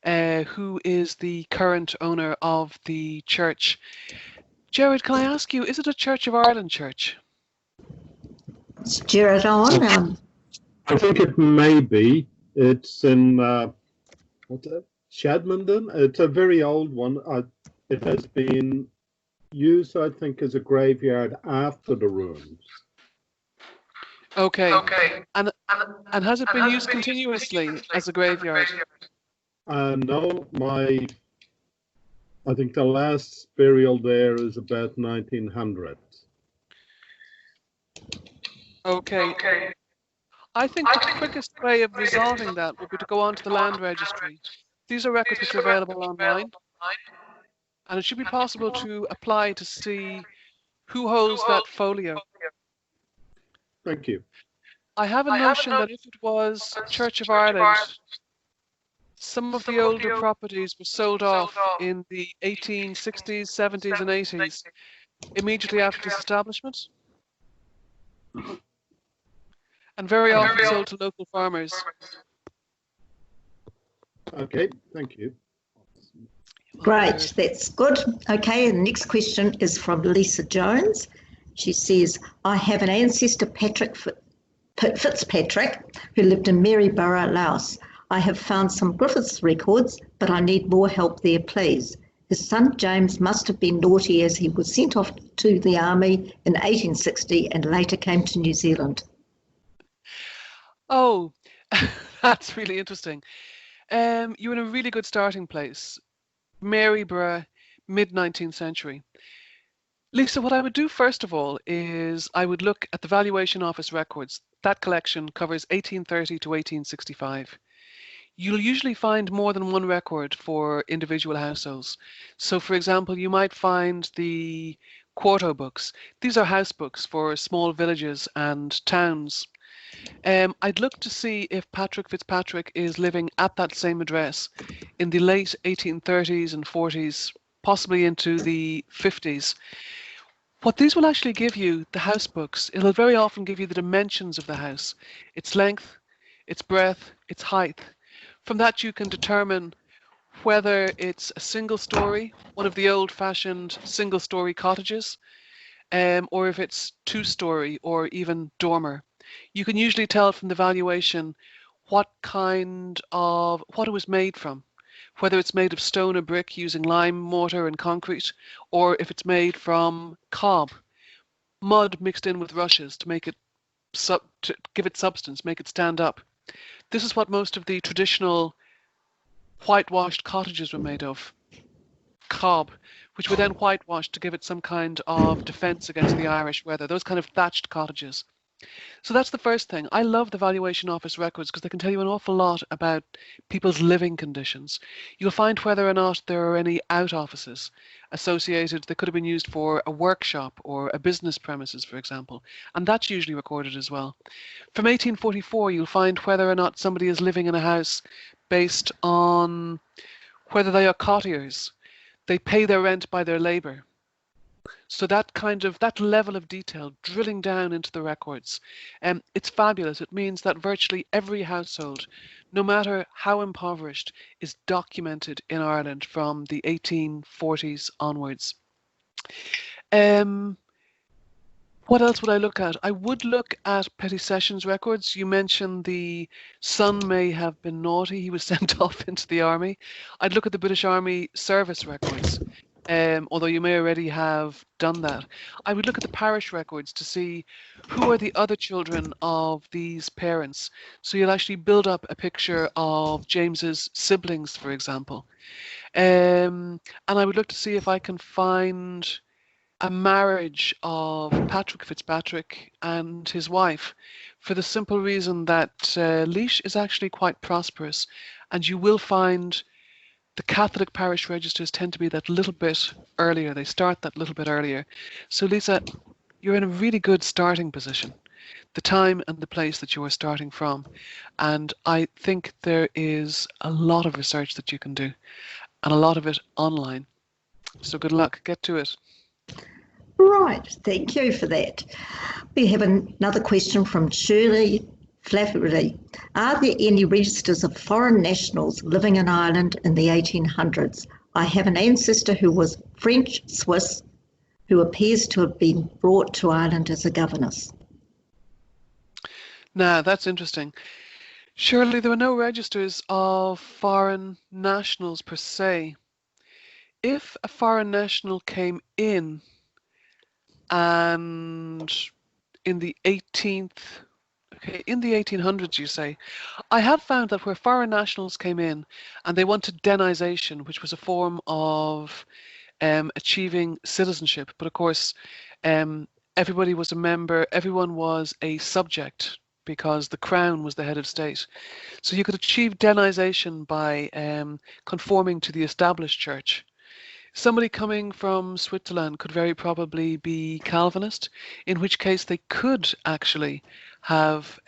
who is the current owner of the church. Jared, can I ask you, is it a Church of Ireland church? It's Jared on. I think it may be. It's in Shadmondon. It's a very old one. It has been used, I think, as a graveyard after the ruins. Okay. And has it been used continuously as a graveyard? No, I think the last burial there is about 1900. Okay. I think the quickest way of resolving that would be to go onto the land registry. These are records which are available online, and it should be possible to apply to see who holds that folio. Thank you. I have a notion that if it was Church of Ireland, some of the older properties were sold off in the 1860s, 70s, and 80s, immediately after disestablishment, and very often sold to local farmers. Okay, thank you. Great, that's good. Okay, and the next question is from Lisa Jones. She says, I have an ancestor, Patrick Fitzpatrick, who lived in Maryborough, Laos. I have found some Griffiths records, but I need more help there, please. His son James must have been naughty as he was sent off to the army in 1860 and later came to New Zealand. Oh, that's really interesting. You're in a really good starting place. Maryborough, mid-19th century. Lisa, what I would do first of all is I would look at the Valuation Office records. That collection covers 1830 to 1865. You'll usually find more than one record for individual households. So for example, you might find the quarto books. These are house books for small villages and towns. I'd look to see if Patrick Fitzpatrick is living at that same address in the late 1830s and 40s, possibly into the 50s. What these will actually give you, the house books, it'll very often give you the dimensions of the house, its length, its breadth, its height. From that you can determine whether it's a single story, one of the old-fashioned single-story cottages, or if it's two-story or even dormer. You can usually tell from the valuation what it was made from, whether it's made of stone or brick using lime, mortar and concrete, or if it's made from cob, mud mixed in with rushes to make it to give it substance, make it stand up. This is what most of the traditional whitewashed cottages were made of, cob, which were then whitewashed to give it some kind of defense against the Irish weather, those kind of thatched cottages. So that's the first thing. I love the Valuation Office records because they can tell you an awful lot about people's living conditions. You'll find whether or not there are any out offices associated that could have been used for a workshop or a business premises, for example. And that's usually recorded as well. From 1844, you'll find whether or not somebody is living in a house based on whether they are cottiers. They pay their rent by their labour. So that level of detail, drilling down into the records, it's fabulous. It means that virtually every household, no matter how impoverished, is documented in Ireland from the 1840s onwards. What else would I look at? I would look at Petty Sessions records. You mentioned the son may have been naughty. He was sent off into the army. I'd look at the British Army service records. Although you may already have done that. I would look at the parish records to see who are the other children of these parents. So you'll actually build up a picture of James's siblings, for example. And I would look to see if I can find a marriage of Patrick Fitzpatrick and his wife, for the simple reason that Laois is actually quite prosperous, and you will find the Catholic parish registers tend to be that little bit earlier. They start that little bit earlier. So Lisa, you're in a really good starting position, the time and the place that you are starting from. And I think there is a lot of research that you can do, and a lot of it online. So good luck, get to it. Right, thank you for that. We have another question from Shirley Flaherty. Are there any registers of foreign nationals living in Ireland in the 1800s? I have an ancestor who was French-Swiss who appears to have been brought to Ireland as a governess. Now, that's interesting. Surely there were no registers of foreign nationals per se. If a foreign national came in and in the 1800s, you say, I have found that where foreign nationals came in and they wanted denization, which was a form of achieving citizenship, but of course, everybody was a member, everyone was a subject because the crown was the head of state. So you could achieve denization by conforming to the established church. Somebody coming from Switzerland could very probably be Calvinist, in which case they could actually have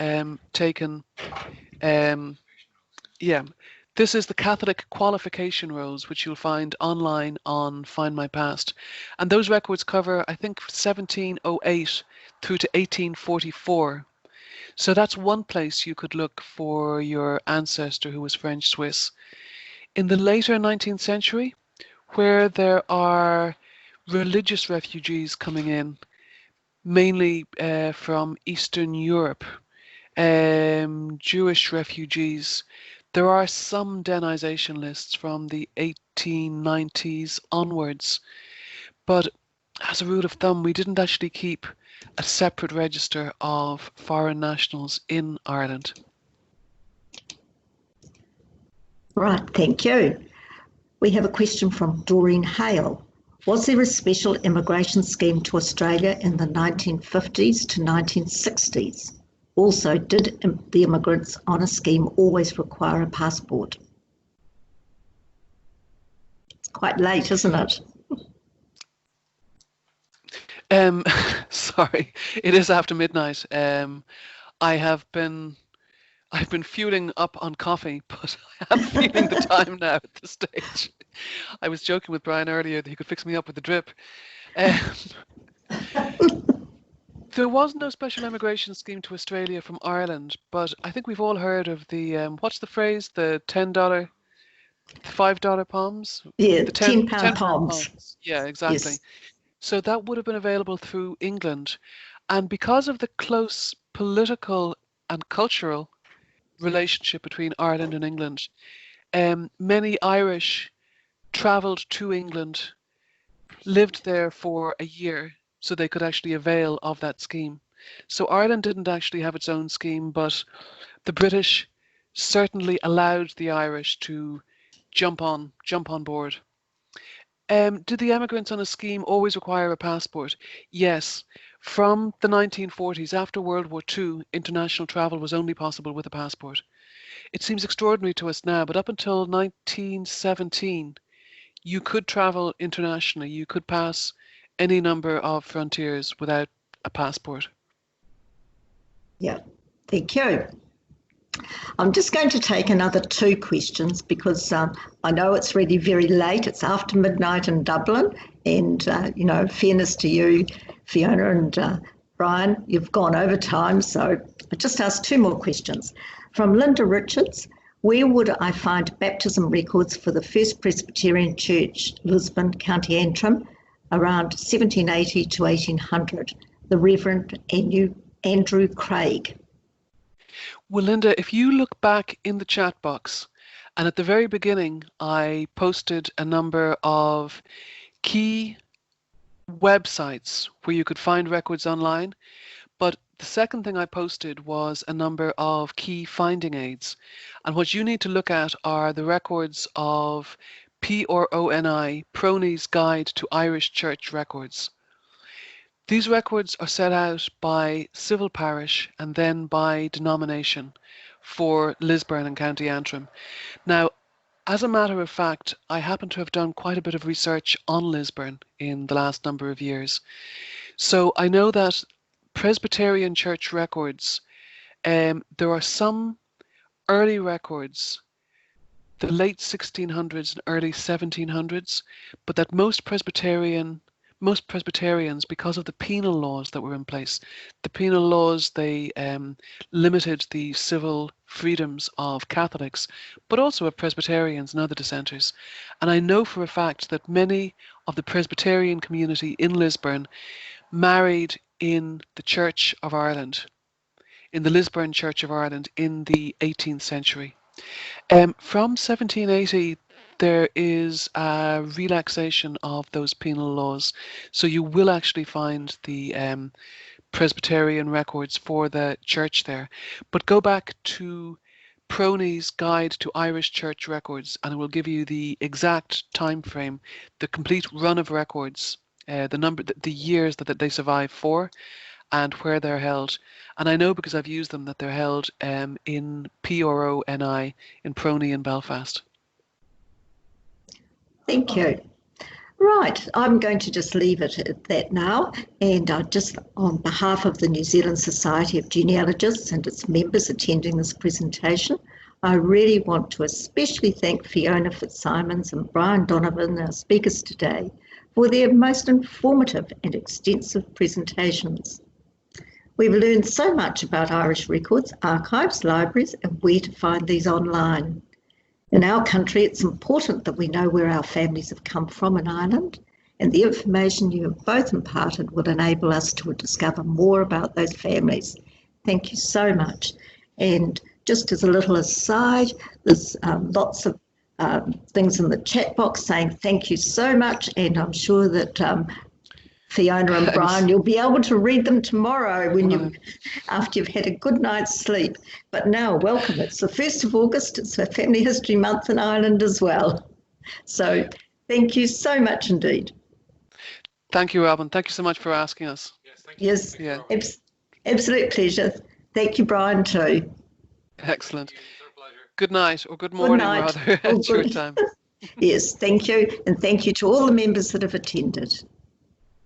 taken, yeah, this is the Catholic qualification rolls, which you'll find online on Find My Past. And those records cover, I think, 1708 through to 1844. So that's one place you could look for your ancestor who was French Swiss. In the later 19th century, where there are religious refugees coming in, mainly from Eastern Europe, Jewish refugees, there are some denization lists from the 1890s onwards, but as a rule of thumb, we didn't actually keep a separate register of foreign nationals in Ireland. Right, thank you. We have a question from Doreen Hale. Was there a special immigration scheme to Australia in the 1950s to 1960s? Also, did the immigrants on a scheme always require a passport? It's quite late, isn't it? Sorry, it is after midnight. I've been fueling up on coffee, but I am feeling the time now at this stage. I was joking with Brian earlier that he could fix me up with the drip. There was no special immigration scheme to Australia from Ireland, but I think we've all heard of the, what's the phrase, the $10, $5 palms? Yeah, the £10 palms. Yeah, exactly. Yes. So that would have been available through England. And because of the close political and cultural relationship between Ireland and England, many Irish travelled to England, lived there for a year, so they could actually avail of that scheme. So Ireland didn't actually have its own scheme, but the British certainly allowed the Irish to jump on board. Did the emigrants on a scheme always require a passport? Yes. From the 1940s, after World War II, international travel was only possible with a passport. It seems extraordinary to us now, but up until 1917, you could travel internationally. You could pass any number of frontiers without a passport. Yeah, thank you. I'm just going to take another two questions because I know it's really very late. It's after midnight in Dublin, and fairness to you, Fiona and Brian, you've gone over time, so I just asked two more questions. From Linda Richards, where would I find baptism records for the First Presbyterian Church, Lisbon, County Antrim, around 1780 to 1800? The Reverend Andrew Craig. Well, Linda, if you look back in the chat box, and at the very beginning, I posted a number of key websites where you could find records online. But the second thing I posted was a number of key finding aids. And what you need to look at are the records of PRONI, Prony's Guide to Irish Church Records. These records are set out by civil parish and then by denomination for Lisburn and County Antrim. Now, as a matter of fact, I happen to have done quite a bit of research on Lisburn in the last number of years. So I know that Presbyterian church records, there are some early records, the late 1600s and early 1700s, but that most Presbyterians, because of the penal laws that were in place, the penal laws, they limited the civil freedoms of Catholics, but also of Presbyterians and other dissenters. And I know for a fact that many of the Presbyterian community in Lisburn married in the Church of Ireland. in the Lisburn Church of Ireland in the 18th century. From 1780, there is a relaxation of those penal laws. So you will actually find the Presbyterian records for the church there. But go back to Proney's Guide to Irish Church Records, and it will give you the exact time frame, the complete run of records, the years that they survive for, and where they're held. And I know, because I've used them, that they're held in PRONI in Proney in Belfast. Thank you. Right, I'm going to just leave it at that now, and just on behalf of the New Zealand Society of Genealogists and its members attending this presentation, I really want to especially thank Fiona Fitzsimons and Brian Donovan, our speakers today, for their most informative and extensive presentations. We've learned so much about Irish records, archives, libraries, and where to find these online. In our country, it's important that we know where our families have come from in Ireland, and the information you have both imparted will enable us to discover more about those families. Thank you so much. And just as a little aside, there's lots of things in the chat box saying thank you so much, and I'm sure that Fiona and Brian, you'll be able to read them tomorrow after you've had a good night's sleep. But now, welcome. It's the 1st of August. It's a Family History Month in Ireland as well. So thank you so much indeed. Thank you, Robin. Thank you so much for asking us. Yes, thank you. Yes, Yeah. Absolute pleasure. Thank you, Brian, too. Excellent. Good night, or good morning, rather, at your time. Yes, thank you. And thank you to all the members that have attended.